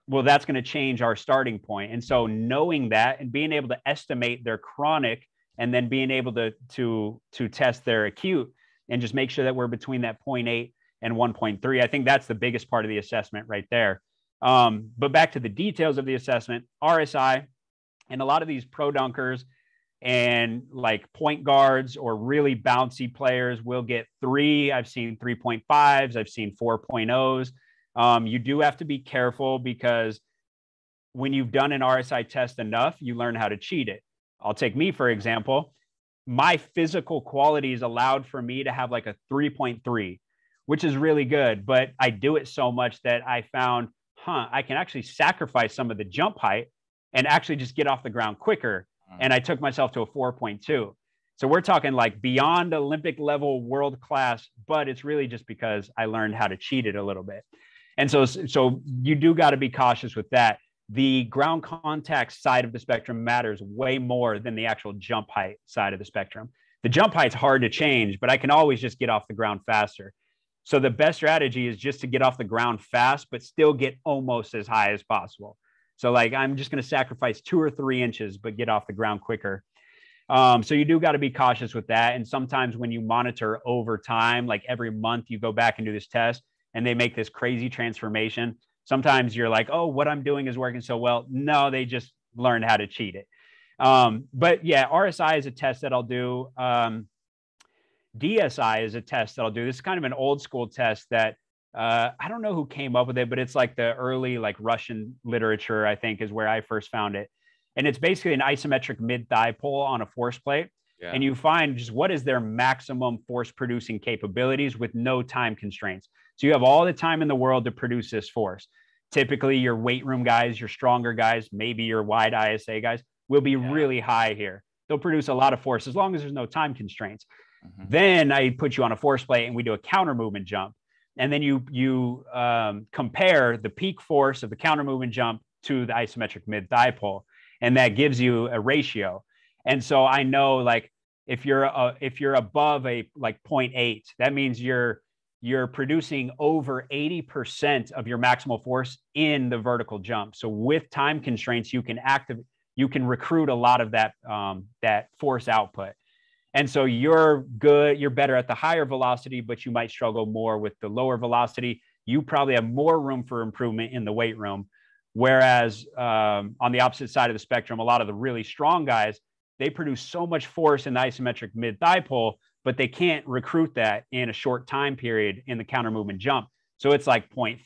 Well, that's going to change our starting point. And so knowing that and being able to estimate their chronic, and then being able to test their acute, and just make sure that we're between that 0.8 and 1.3. I think that's the biggest part of the assessment right there. But back to the details of the assessment, RSI, and a lot of these pro dunkers and like point guards or really bouncy players will get 3. I've seen 3.5s. I've seen 4.0s. You do have to be careful, because when you've done an RSI test enough, you learn how to cheat it. I'll take me, for example. my physical qualities allowed for me to have like a 3.3, which is really good. But I do it so much that I found, I can actually sacrifice some of the jump height and actually just get off the ground quicker. And I took myself to a 4.2. So we're talking like beyond Olympic level world class, but it's really just because I learned how to cheat it a little bit. And so you do got to be cautious with that. The ground contact side of the spectrum matters way more than the actual jump height side of the spectrum. The jump height's hard to change, but I can always just get off the ground faster. So the best strategy is just to get off the ground fast, but still get almost as high as possible. So like, I'm just going to sacrifice 2 or 3 inches, but get off the ground quicker. So you do got to be cautious with that. And sometimes when you monitor over time, like every month you go back and do this test and they make this crazy transformation. Sometimes you're like, oh, what I'm doing is working so well. No, they just learned how to cheat it. But yeah, RSI is a test that I'll do. DSI is a test that I'll do. This is kind of an old school test that I don't know who came up with it, but it's like the early like Russian literature, I think, is where I first found it. And it's basically an isometric mid-thigh pull on a force plate. Yeah. And you find just what is their maximum force producing capabilities with no time constraints. So you have all the time in the world to produce this force. Typically your weight room guys, your stronger guys, maybe your wide ISA guys will be really high here. They'll produce a lot of force as long as there's no time constraints. Then I put you on a force plate and we do a counter movement jump. And then you compare the peak force of the counter movement jump to the isometric mid-thigh pull. And that gives you a ratio. And so I know like if you're above a like 0.8, that means you're producing over 80% of your maximal force in the vertical jump. So with time constraints, you can recruit a lot of that force output. And so you're better at the higher velocity, but you might struggle more with the lower velocity. You probably have more room for improvement in the weight room. Whereas on the opposite side of the spectrum, a lot of the really strong guys, they produce so much force in the isometric mid-thigh pull, but they can't recruit that in a short time period in the counter movement jump. So it's like 0.5,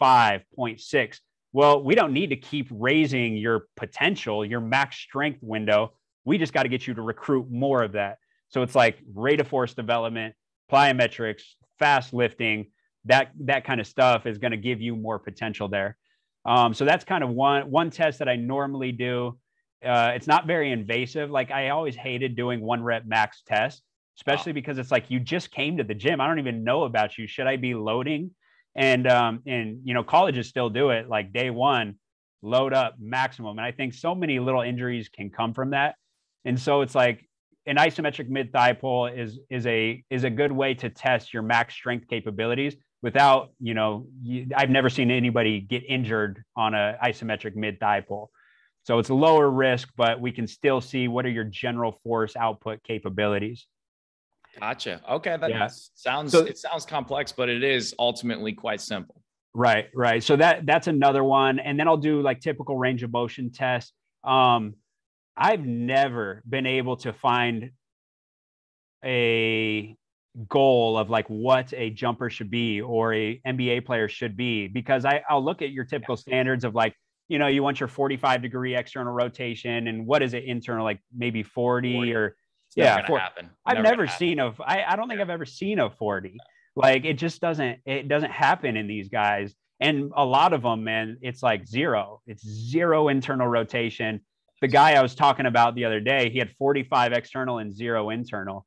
0.6. Well, we don't need to keep raising your potential, your max strength window. We just got to get you to recruit more of that. So it's like rate of force development, plyometrics, fast lifting, that kind of stuff is going to give you more potential there. So that's kind of one test that I normally do. It's not very invasive. Like I always hated doing 1 rep max test, especially because it's like, you just came to the gym. I don't even know about you. Should I be loading? And colleges still do it like day 1, load up maximum. And I think so many little injuries can come from that. And so it's like an isometric mid-thigh pull is a good way to test your max strength capabilities without, I've never seen anybody get injured on an isometric mid-thigh pull. So it's lower risk, but we can still see what are your general force output capabilities. Gotcha. Okay. That sounds complex, but it is ultimately quite simple. Right. So that's another one. And then I'll do like typical range of motion tests. I've never been able to find a goal of like what a jumper should be or a NBA player should be, because I'll look at your typical standards of like, you want your 45-degree external rotation, and what is it internal, like maybe 40 or happen. I've never seen I don't think I've ever seen a 40. Like it doesn't happen in these guys. And a lot of them, man, it's like it's zero internal rotation. The guy I was talking about the other day, he had 45 external and 0 internal.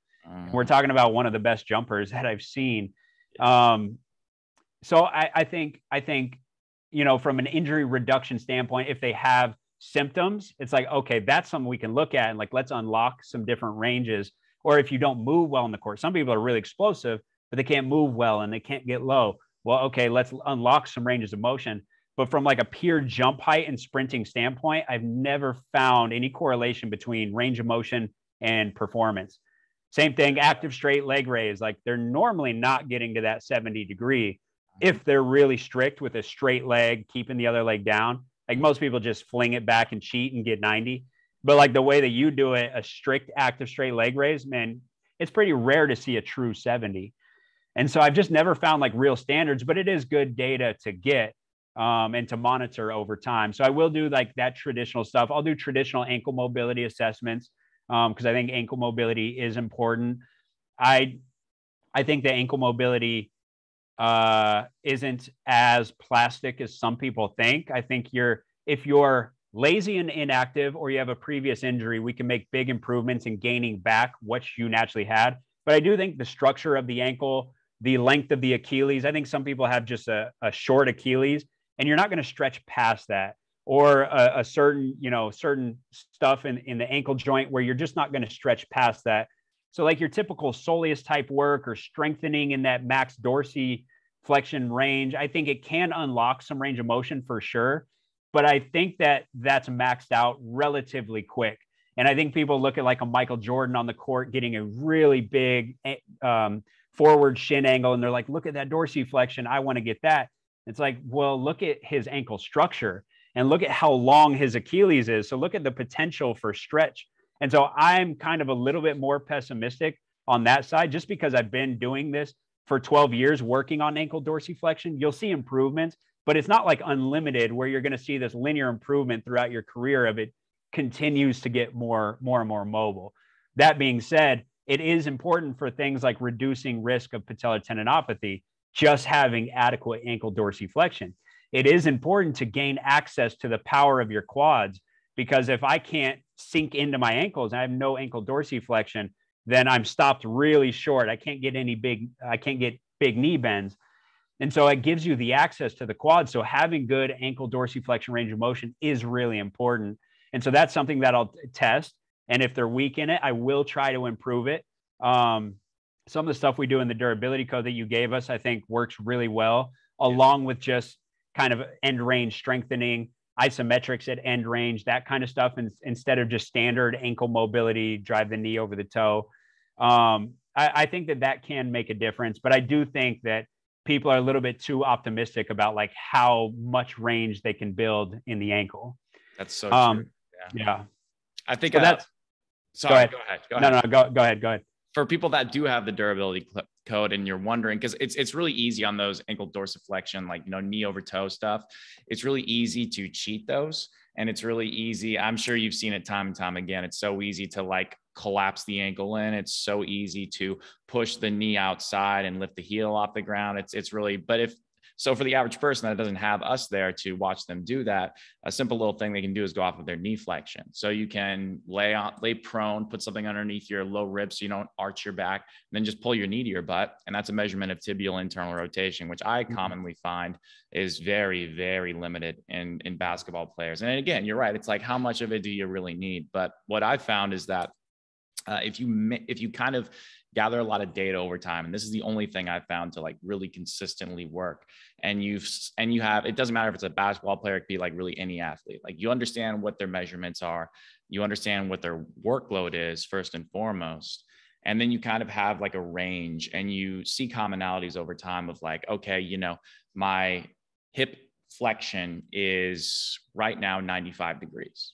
We're talking about one of the best jumpers that I've seen. So I think, from an injury reduction standpoint, if they have symptoms, it's like, okay, that's something we can look at and like, let's unlock some different ranges. Or if you don't move well in the court, some people are really explosive, but they can't move well and they can't get low. Well, okay, let's unlock some ranges of motion. But from like a pure jump height and sprinting standpoint, I've never found any correlation between range of motion and performance. Same thing, active straight leg raise. Like they're normally not getting to that 70-degree if they're really strict with a straight leg, keeping the other leg down. Like most people just fling it back and cheat and get 90. But like the way that you do it, a strict active straight leg raise, man, it's pretty rare to see a true 70. And so I've just never found like real standards, but it is good data to get and to monitor over time. So I will do like that traditional stuff. I'll do traditional ankle mobility assessments. because I think ankle mobility is important. I think that ankle mobility isn't as plastic as some people think. I think if you're lazy and inactive, or you have a previous injury, we can make big improvements in gaining back what you naturally had. But I do think the structure of the ankle, the length of the Achilles, I think some people have just a short Achilles, and you're not going to stretch past that, or a certain, certain stuff in the ankle joint where you're just not going to stretch past that. So like your typical soleus type work or strengthening in that max dorsiflexion range, I think it can unlock some range of motion for sure. But I think that that's maxed out relatively quick. And I think people look at like a Michael Jordan on the court getting a really big forward shin angle, and they're like, look at that dorsiflexion. I want to get that. It's like, well, look at his ankle structure and look at how long his Achilles is. So look at the potential for stretch. And so I'm kind of a little bit more pessimistic on that side, just because I've been doing this for 12 years, working on ankle dorsiflexion. You'll see improvements, but it's not like unlimited where you're going to see this linear improvement throughout your career of it continues to get more and more mobile. That being said, it is important for things like reducing risk of patellar tendinopathy, just having adequate ankle dorsiflexion. It is important to gain access to the power of your quads, because if I can't sink into my ankles and I have no ankle dorsiflexion, then I'm stopped really short. I can't get big knee bends. And so it gives you the access to the quad. So having good ankle dorsiflexion range of motion is really important. And so that's something that I'll test. And if they're weak in it, I will try to improve it. Some of the stuff we do in the durability code that you gave us, I think works really well, along with just kind of end range strengthening, isometrics at end range, that kind of stuff, instead of just standard ankle mobility, drive the knee over the toe. I think that can make a difference, but I do think that people are a little bit too optimistic about like how much range they can build in the ankle. That's so true. Yeah. I think that's, sorry, go ahead. Go ahead. For people that do have the durability code and you're wondering, because it's really easy on those ankle dorsiflexion, like, knee over toe stuff. It's really easy to cheat those. And it's really easy. I'm sure you've seen it time and time again. It's so easy to like collapse the ankle in. It's so easy to push the knee outside and lift the heel off the ground. It's really, but so for the average person that doesn't have us there to watch them do that, a simple little thing they can do is go off of their knee flexion. So you can lay prone, put something underneath your low rib so you don't arch your back, and then just pull your knee to your butt. And that's a measurement of tibial internal rotation, which I commonly find is very, very limited in basketball players. And again, you're right. It's like, how much of it do you really need? But what I've found is that if you kind of gather a lot of data over time, and this is the only thing I've found to like really consistently work, and you have, it doesn't matter if it's a basketball player, it could be like really any athlete, like you understand what their measurements are, you understand what their workload is first and foremost, and then you kind of have like a range, and you see commonalities over time of like, okay, my hip flexion is right now 95 degrees.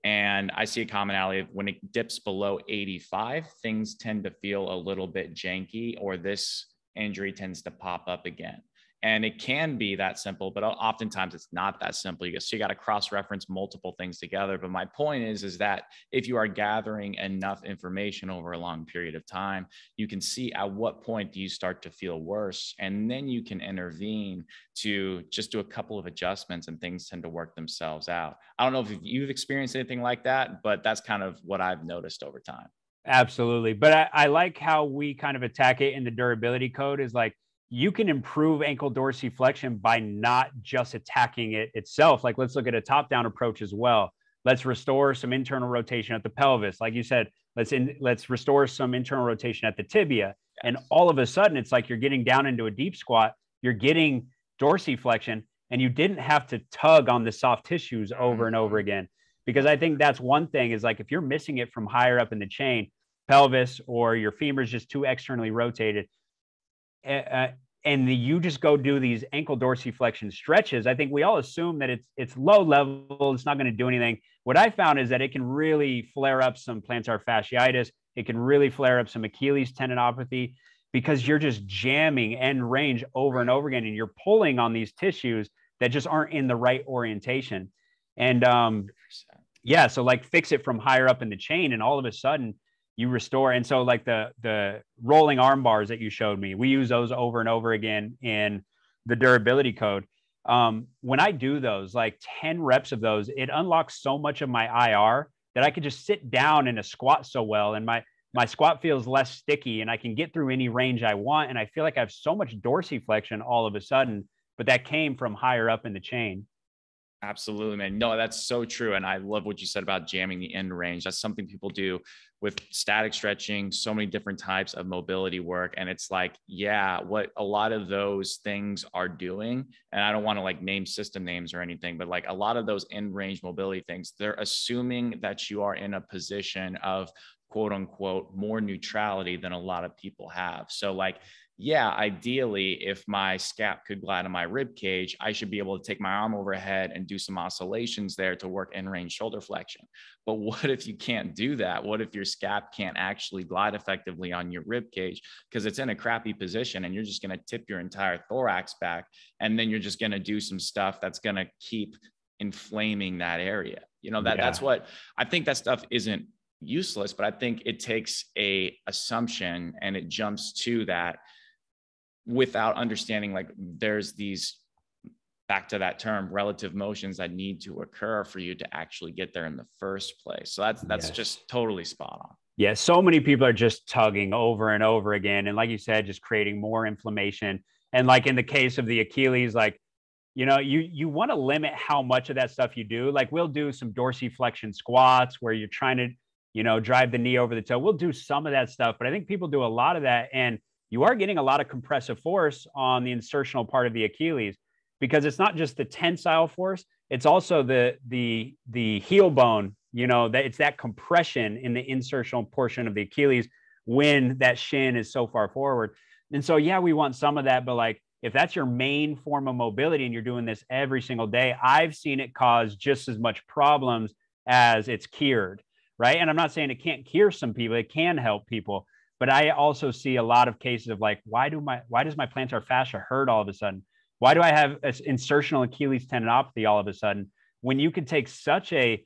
And I see a commonality of when it dips below 85, things tend to feel a little bit janky, or this injury tends to pop up again. And it can be that simple, but oftentimes it's not that simple. You got to cross-reference multiple things together. But my point is that if you are gathering enough information over a long period of time, you can see at what point do you start to feel worse, and then you can intervene to just do a couple of adjustments, and things tend to work themselves out. I don't know if you've experienced anything like that, but that's kind of what I've noticed over time. Absolutely. But I like how we kind of attack it in the durability code, is like, you can improve ankle dorsiflexion by not just attacking it itself. Like, let's look at a top-down approach as well. Let's restore some internal rotation at the pelvis. Like you said, let's restore some internal rotation at the tibia. And all of a sudden, it's like you're getting down into a deep squat, you're getting dorsiflexion, and you didn't have to tug on the soft tissues over and over again. Because I think that's one thing, is like, if you're missing it from higher up in the chain, pelvis, or your femur is just too externally rotated, and you just go do these ankle dorsiflexion stretches, I think we all assume that it's low level, it's not going to do anything. What I found is that it can really flare up some plantar fasciitis. It can really flare up some Achilles tendinopathy, because you're just jamming end range over and over again, and you're pulling on these tissues that just aren't in the right orientation. And Yeah. So like fix it from higher up in the chain, and all of a sudden you restore. And so like the rolling arm bars that you showed me, we use those over and over again in the durability code. When I do those, like 10 reps of those, it unlocks so much of my IR that I could just sit down in a squat so well. And my squat feels less sticky, and I can get through any range I want. And I feel like I have so much dorsiflexion all of a sudden, but that came from higher up in the chain. Absolutely, man. No, that's so true. And I love what you said about jamming the end range. That's something people do with static stretching, so many different types of mobility work. And it's like, yeah, what a lot of those things are doing, and I don't want to like name system names or anything, but like a lot of those end range mobility things, they're assuming that you are in a position of quote unquote more neutrality than a lot of people have. So like, yeah, ideally, if my scap could glide on my rib cage, I should be able to take my arm overhead and do some oscillations there to work in range shoulder flexion. But what if you can't do that? What if your scap can't actually glide effectively on your rib cage because it's in a crappy position, and you're just going to tip your entire thorax back, and then you're just going to do some stuff that's going to keep inflaming that area. You know, that's what I think. That stuff isn't useless, but I think it takes a assumption and it jumps to that without understanding like there's these, back to that term, relative motions that need to occur for you to actually get there in the first place. So that's just totally spot on. Yeah, so many people are just tugging over and over again, and like you said, just creating more inflammation. And like in the case of the Achilles, like, you know, you want to limit how much of that stuff you do. Like we'll do some dorsiflexion squats where you're trying to, you know, drive the knee over the toe. We'll do some of that stuff, but I think people do a lot of that, and you are getting a lot of compressive force on the insertional part of the Achilles, because it's not just the tensile force, it's also the heel bone, you know, that it's that compression in the insertional portion of the Achilles when that shin is so far forward. And so, yeah, we want some of that, but like, if that's your main form of mobility and you're doing this every single day, I've seen it cause just as much problems as it's cured, right? And I'm not saying it can't cure some people, it can help people. But I also see a lot of cases of like, why does my plantar fascia hurt all of a sudden? Why do I have an insertional Achilles tendinopathy all of a sudden? When you could take such a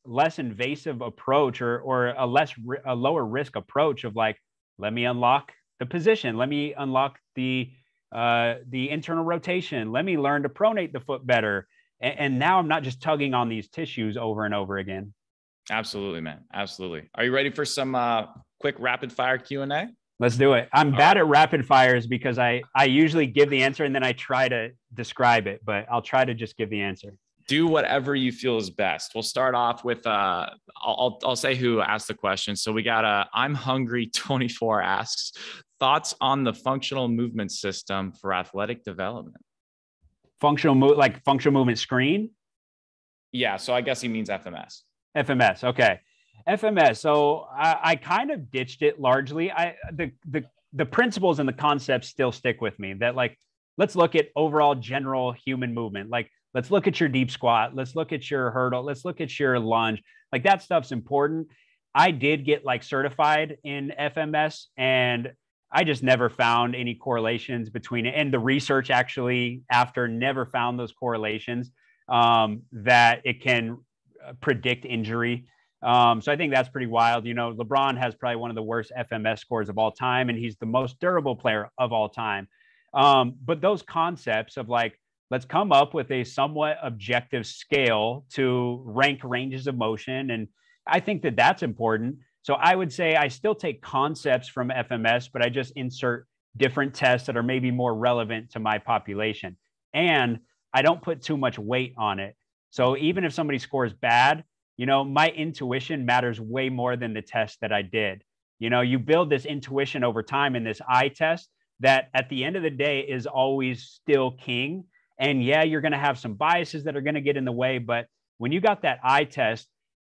less invasive approach, or a lower risk approach of like, let me unlock the position, let me unlock the internal rotation, let me learn to pronate the foot better, and now I'm not just tugging on these tissues over and over again. Absolutely, man. Absolutely. Are you ready for some quick rapid fire Q&A? Let's do it. I'm bad at rapid fires because I usually give the answer and then I try to describe it, but I'll try to just give the answer. Do whatever you feel is best. We'll start off with I'll say who asked the question. So we got I'm Hungry 24 asks, thoughts on the functional movement system for athletic development? Functional movement screen? Yeah, so I guess he means FMS. FMS. Okay. FMS. So I kind of ditched it largely. The principles and the concepts still stick with me, that like, let's look at overall general human movement. Like, let's look at your deep squat. Let's look at your hurdle. Let's look at your lunge. Like that stuff's important. I did get like certified in FMS, and I just never found any correlations between it. And the research actually after never found those correlations that it can predict injury. So I think that's pretty wild. You know, Lebron has probably one of the worst FMS scores of all time, and he's the most durable player of all time. But those concepts of like, let's come up with a somewhat objective scale to rank ranges of motion. And I think that that's important. So I would say I still take concepts from FMS, but I just insert different tests that are maybe more relevant to my population. And I don't put too much weight on it. So even if somebody scores bad, you know, my intuition matters way more than the test that I did. You know, you build this intuition over time in this eye test that at the end of the day is always still king. And yeah, you're going to have some biases that are going to get in the way. But when you got that eye test,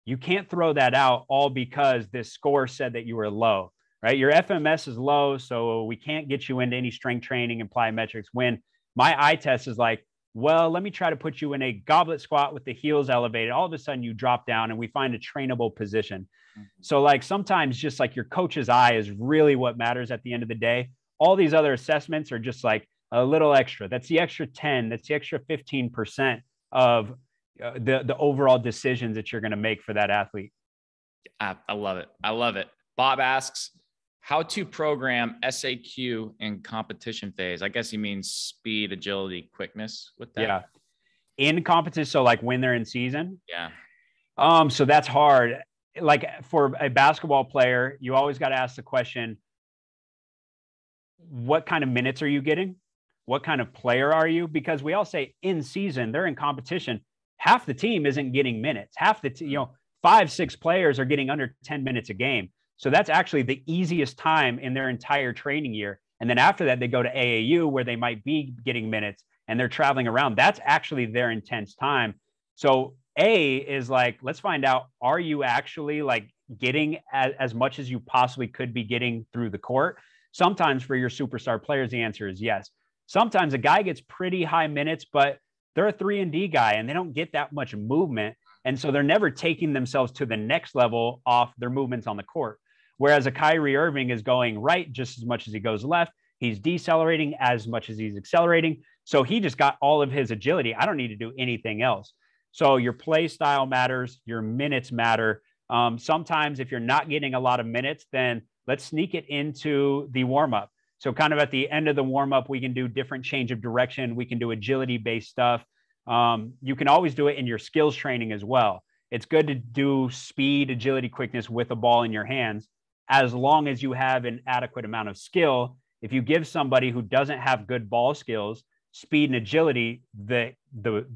you can't throw that out all because this score said that you were low, right? Your FMS is low, so we can't get you into any strength training and plyometrics. When my eye test is like, well, let me try to put you in a goblet squat with the heels elevated. All of a sudden you drop down and we find a trainable position. Mm-hmm. So like sometimes just like your coach's eye is really what matters at the end of the day. All these other assessments are just like a little extra. That's the extra 10, that's the extra 15% of the overall decisions that you're going to make for that athlete. I love it. I love it. Bob asks, how to program SAQ in competition phase. I guess he means speed, agility, quickness with that. Yeah. In competition. So like when they're in season. Yeah. So that's hard. Like for a basketball player, you always got to ask the question, what kind of minutes are you getting? What kind of player are you? Because we all say in season, they're in competition. Half the team isn't getting minutes. Half the 5, 6 players are getting under 10 minutes a game. So that's actually the easiest time in their entire training year. And then after that, they go to AAU where they might be getting minutes and they're traveling around. That's actually their intense time. So A is like, let's find out, are you actually like getting as much as you possibly could be getting through the court? Sometimes for your superstar players, the answer is yes. Sometimes a guy gets pretty high minutes, but they're a 3-and-D guy and they don't get that much movement. And so they're never taking themselves to the next level off their movements on the court. Whereas a Kyrie Irving is going right just as much as he goes left. He's decelerating as much as he's accelerating. So he just got all of his agility. I don't need to do anything else. So your play style matters. Your minutes matter. Sometimes if you're not getting a lot of minutes, then let's sneak it into the warm-up. So kind of at the end of the warm-up, we can do different change of direction. We can do agility-based stuff. You can always do it in your skills training as well. It's good to do speed, agility, quickness with a ball in your hands, as long as you have an adequate amount of skill. If you give somebody who doesn't have good ball skills, speed and agility, the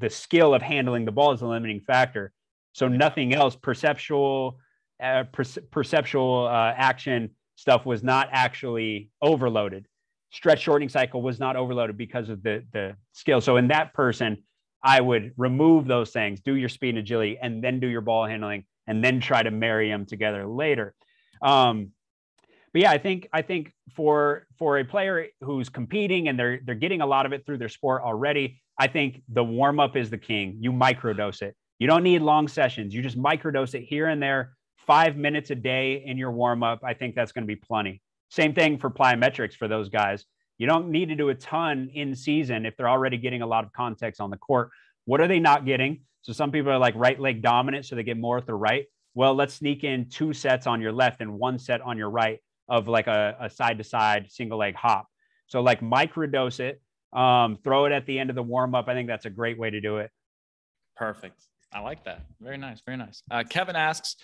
skill of handling the ball is the limiting factor. So nothing else, perceptual action stuff was not actually overloaded. Stretch shortening cycle was not overloaded because of the skill. So in that person, I would remove those things, do your speed and agility, and then do your ball handling, and then try to marry them together later. But yeah, I think for a player who's competing and they're getting a lot of it through their sport already, I think the warm up is the king. You microdose it. You don't need long sessions. You just microdose it here and there, 5 minutes a day in your warm up. I think that's going to be plenty. Same thing for plyometrics for those guys. You don't need to do a ton in season if they're already getting a lot of context on the court. What are they not getting? So some people are like right leg dominant, so they get more with the right. Well, let's sneak in 2 sets on your left and 1 set on your right of like a side-to-side single leg hop. So like microdose it, throw it at the end of the warm-up. I think that's a great way to do it. Perfect. I like that. Very nice. Very nice. Kevin asks,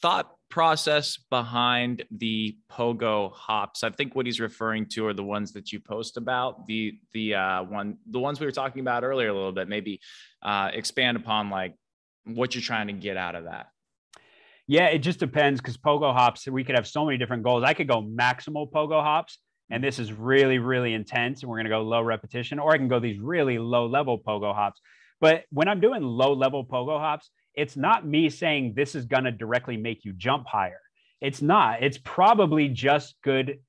thought process behind the pogo hops. I think what he's referring to are the ones that you post about, the ones we were talking about earlier a little bit. Maybe expand upon like what you're trying to get out of that. Yeah, it just depends, because pogo hops, we could have so many different goals. I could go maximal pogo hops, and this is really, really intense, and we're going to go low repetition, or I can go these really low level pogo hops. But when I'm doing low level pogo hops, it's not me saying this is going to directly make you jump higher. It's not. It's probably just good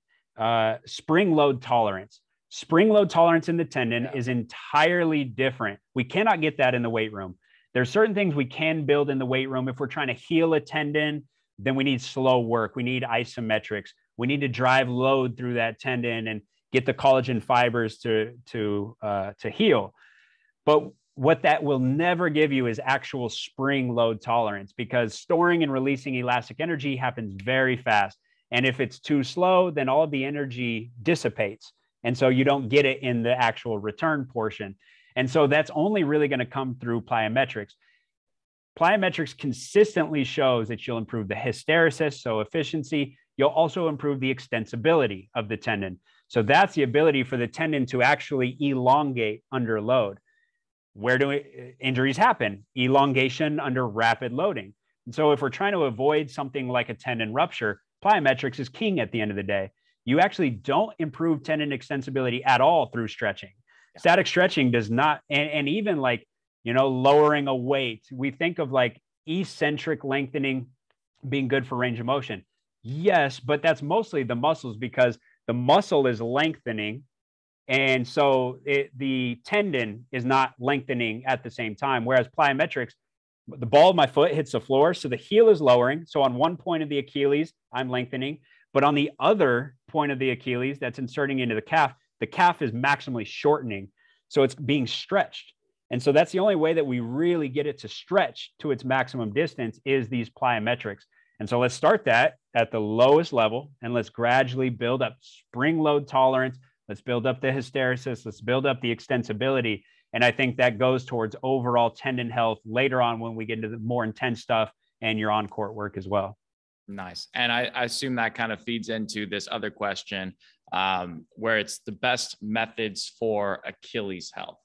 spring load tolerance. Spring load tolerance in the tendon is entirely different. We cannot get that in the weight room. There's certain things we can build in the weight room. If we're trying to heal a tendon, then we need slow work. We need isometrics. We need to drive load through that tendon and get the collagen fibers to heal. But what that will never give you is actual spring load tolerance, because storing and releasing elastic energy happens very fast. And if it's too slow, then all of the energy dissipates. And so you don't get it in the actual return portion. And so that's only really going to come through plyometrics. Plyometrics consistently shows that you'll improve the hysteresis, so efficiency. You'll also improve the extensibility of the tendon. So that's the ability for the tendon to actually elongate under load. Where do injuries happen? Elongation under rapid loading. And so if we're trying to avoid something like a tendon rupture, plyometrics is king at the end of the day. You actually don't improve tendon extensibility at all through stretching. Static stretching does not, and even like, lowering a weight, we think of like eccentric lengthening being good for range of motion. Yes, but that's mostly the muscles, because the muscle is lengthening. And so the tendon is not lengthening at the same time. Whereas plyometrics, the ball of my foot hits the floor, so the heel is lowering. So on one point of the Achilles, I'm lengthening. But on the other point of the Achilles that's inserting into the calf is maximally shortening. So it's being stretched. And so that's the only way that we really get it to stretch to its maximum distance is these plyometrics. And so let's start that at the lowest level and let's gradually build up spring load tolerance. Let's build up the hysteresis. Let's build up the extensibility. And I think that goes towards overall tendon health later on when we get into the more intense stuff and your on-court work as well. Nice. And I assume that kind of feeds into this other question where it's the best methods for Achilles health.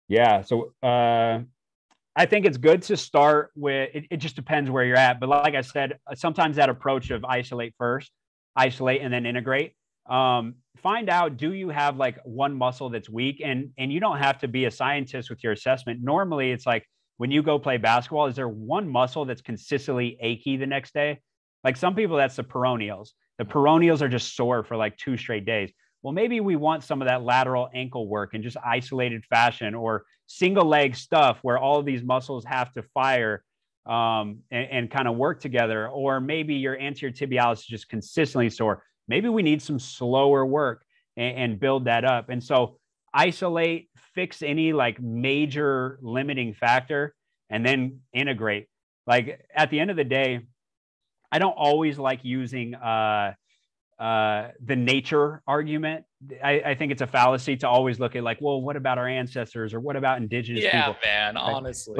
Yeah. So I think it's good to start with, it just depends where you're at. But like I said, sometimes that approach of isolate first, isolate and then integrate. Find out, do you have like one muscle that's weak? And you don't have to be a scientist with your assessment. Normally it's like when you go play basketball, is there one muscle that's consistently achy the next day? Like some people, that's the peroneals. The peroneals are just sore for like 2 straight days. Well, maybe we want some of that lateral ankle work in just isolated fashion, or single leg stuff where all of these muscles have to fire and kind of work together. Or maybe your anterior tibialis is just consistently sore. Maybe we need some slower work and build that up. And so isolate, fix any like major limiting factor, and then integrate. Like at the end of the day, I don't always like using the nature argument. I think it's a fallacy to always look at like, well, what about our ancestors or what about indigenous people? Yeah, man, honestly.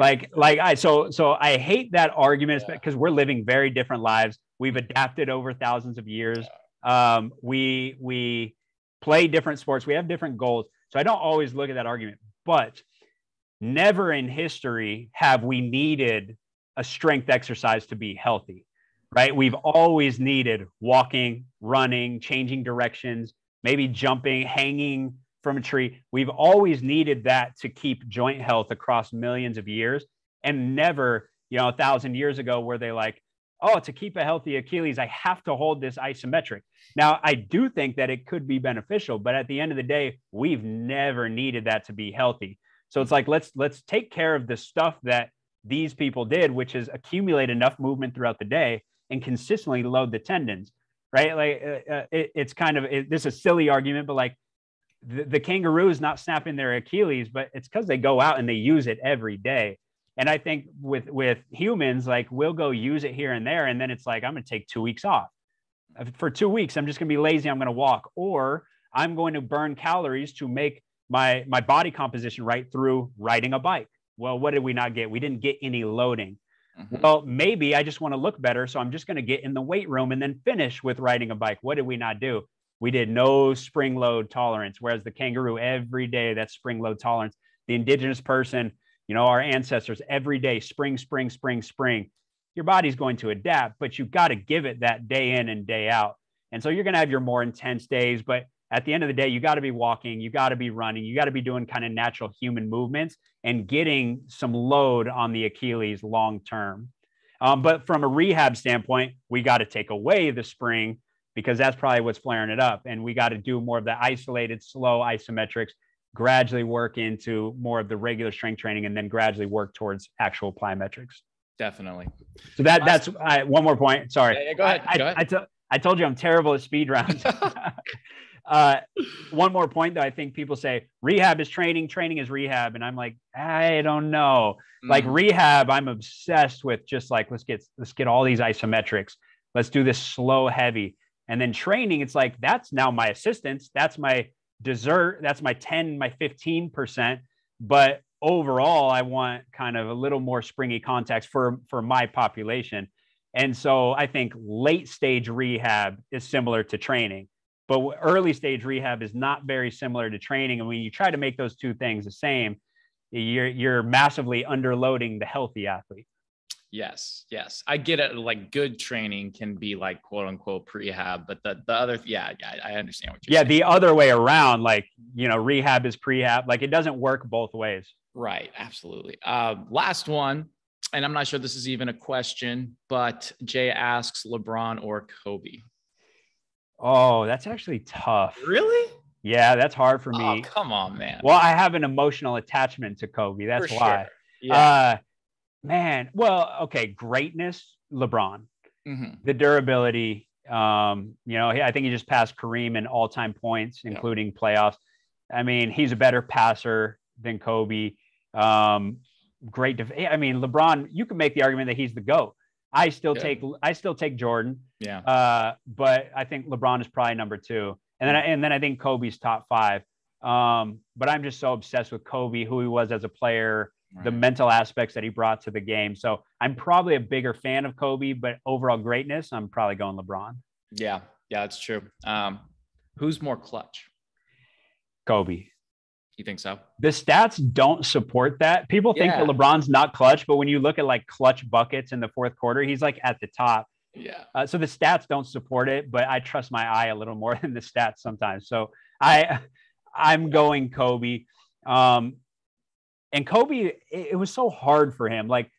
So I hate that argument because we're living very different lives. We've adapted over thousands of years. We play different sports. We have different goals. So I don't always look at that argument, but never in history have we needed a strength exercise to be healthy, right? We've always needed walking, running, changing directions, maybe jumping, hanging from a tree. We've always needed that to keep joint health across millions of years, and never, 1,000 years ago were they like, oh, to keep a healthy Achilles, I have to hold this isometric. Now, I do think that it could be beneficial, but at the end of the day, we've never needed that to be healthy. So it's like, let's take care of the stuff that these people did, which is accumulate enough movement throughout the day and consistently load the tendons, right? Like it's kind of, this is a silly argument, but like the kangaroo is not snapping their Achilles, but it's because they go out and they use it every day. And I think with humans, like we'll go use it here and there. And then it's like, I'm going to take 2 weeks off. For 2 weeks, I'm just going to be lazy. I'm going to walk, or I'm going to burn calories to make my body composition right through riding a bike. Well, what did we not get? We didn't get any loading. Mm-hmm. Well, maybe I just want to look better. So I'm just going to get in the weight room and then finish with riding a bike. What did we not do? We did no spring load tolerance. Whereas the kangaroo every day, that's spring load tolerance. The indigenous person, our ancestors every day, spring. Your body's going to adapt, but you've got to give it that day in and day out. And so you're going to have your more intense days, but at the end of the day, you got to be walking, you got to be running, you got to be doing kind of natural human movements and getting some load on the Achilles long-term. But from a rehab standpoint, we got to take away the spring because that's probably what's flaring it up. And we got to do more of the isolated, slow isometrics, gradually work into more of the regular strength training, and then gradually work towards actual plyometrics. Definitely. So that's one more point. Sorry. Yeah, go ahead. I told you I'm terrible at speed rounds. One more point that I think people say rehab is training, training is rehab. And I'm like, I don't know. Like rehab, I'm obsessed with just like, let's get all these isometrics. Let's do this slow, heavy. And then training, it's like, that's now my assistance. That's my dessert. That's my 10, my 15%. But overall, I want kind of a little more springy context for my population. And so I think late stage rehab is similar to training, but early stage rehab is not very similar to training. And when you try to make those two things the same, you're massively underloading the healthy athlete. Yes. I get it. Like good training can be like quote unquote prehab, but the other, I understand what you're saying. The other way around, like, rehab is prehab. Like it doesn't work both ways. Right. Absolutely. Last one, and I'm not sure this is even a question, but Jay asks Lebron or Kobe. Oh, that's actually tough. Really? Yeah, that's hard for me. Oh, come on, man. Well, I have an emotional attachment to Kobe. That's for why. Sure. Yeah. Man, well, okay, greatness, LeBron. Mm-hmm. The durability, I think he just passed Kareem in all-time points, including playoffs. I mean, he's a better passer than Kobe. I mean, LeBron, you can make the argument that he's the GOAT. I still take Jordan. Yeah. But I think LeBron is probably number 2. And then I think Kobe's top 5. But I'm just so obsessed with Kobe, who he was as a player, right, the mental aspects that he brought to the game. So I'm probably a bigger fan of Kobe, but overall greatness, I'm probably going LeBron. Yeah, that's true. Who's more clutch? Kobe. You think so? The stats don't support that. People think that LeBron's not clutch, but when you look at like clutch buckets in the fourth quarter, he's like at the top. Yeah. So the stats don't support it, but I trust my eye a little more than the stats sometimes. So I'm going Kobe. And Kobe, it was so hard for him. Like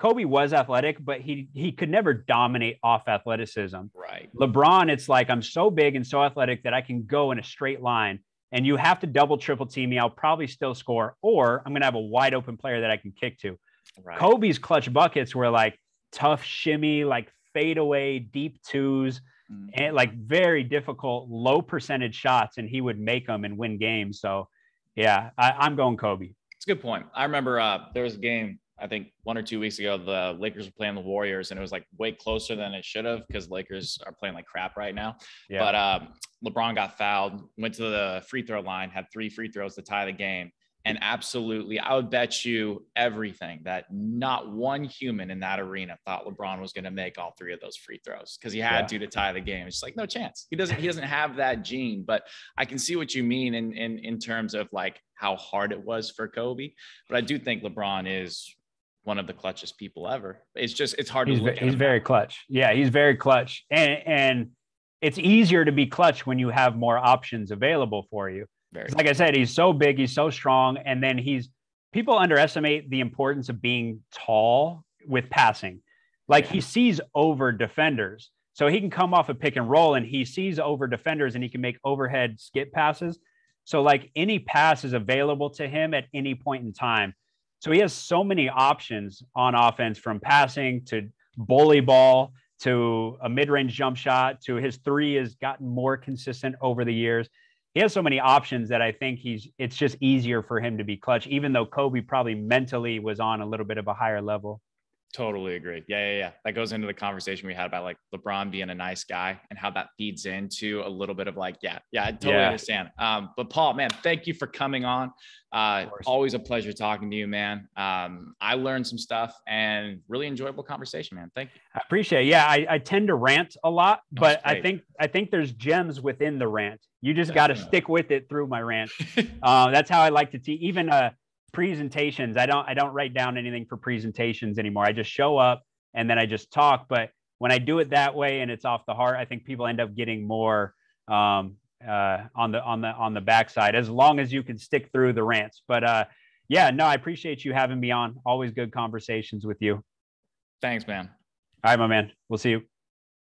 Kobe was athletic, but he could never dominate off athleticism. Right. LeBron, it's like, I'm so big and so athletic that I can go in a straight line, and you have to double, triple team me. I'll probably still score, or I'm going to have a wide open player that I can kick to. Right. Kobe's clutch buckets were like tough shimmy, like fadeaway, deep twos, and like very difficult, low percentage shots, and he would make them and win games. So yeah, I'm going Kobe. It's a good point. I remember there was a game, I think 1 or 2 weeks ago, the Lakers were playing the Warriors, and it was like way closer than it should have because Lakers are playing like crap right now. Yeah. But LeBron got fouled, went to the free throw line, had 3 free throws to tie the game. And absolutely, I would bet you everything that not one human in that arena thought LeBron was going to make all 3 of those free throws because he had to tie the game. It's like, no chance. He doesn't have that gene. But I can see what you mean in terms of like how hard it was for Kobe. But I do think LeBron is one of the clutchest people ever. It's hard to look at. He's very clutch. Yeah, he's very clutch. And it's easier to be clutch when you have more options available for you. Like I said, he's so big, he's so strong. And then people underestimate the importance of being tall with passing. Like he sees over defenders. So he can come off a pick and roll and he sees over defenders and he can make overhead skip passes. So like any pass is available to him at any point in time. So he has so many options on offense, from passing to bully ball to a mid-range jump shot to his 3 has gotten more consistent over the years. He has so many options that I think it's just easier for him to be clutch, even though Kobe probably mentally was on a little bit of a higher level. Totally agree. Yeah. That goes into the conversation we had about like LeBron being a nice guy and how that feeds into a little bit of like, I totally understand. But Paul, man, thank you for coming on. Always a pleasure talking to you, man. I learned some stuff and really enjoyable conversation, man. Thank you. I appreciate it. Yeah, I tend to rant a lot, but I think there's gems within the rant. You just got to stick with it through my rant. That's how I like to teach. Even presentations, I don't write down anything for presentations anymore. I just show up and then I just talk. But when I do it that way and it's off the heart, I think people end up getting more on the backside, as long as you can stick through the rants. But I appreciate you having me on. Always good conversations with you. Thanks, man. All right, my man. We'll see you.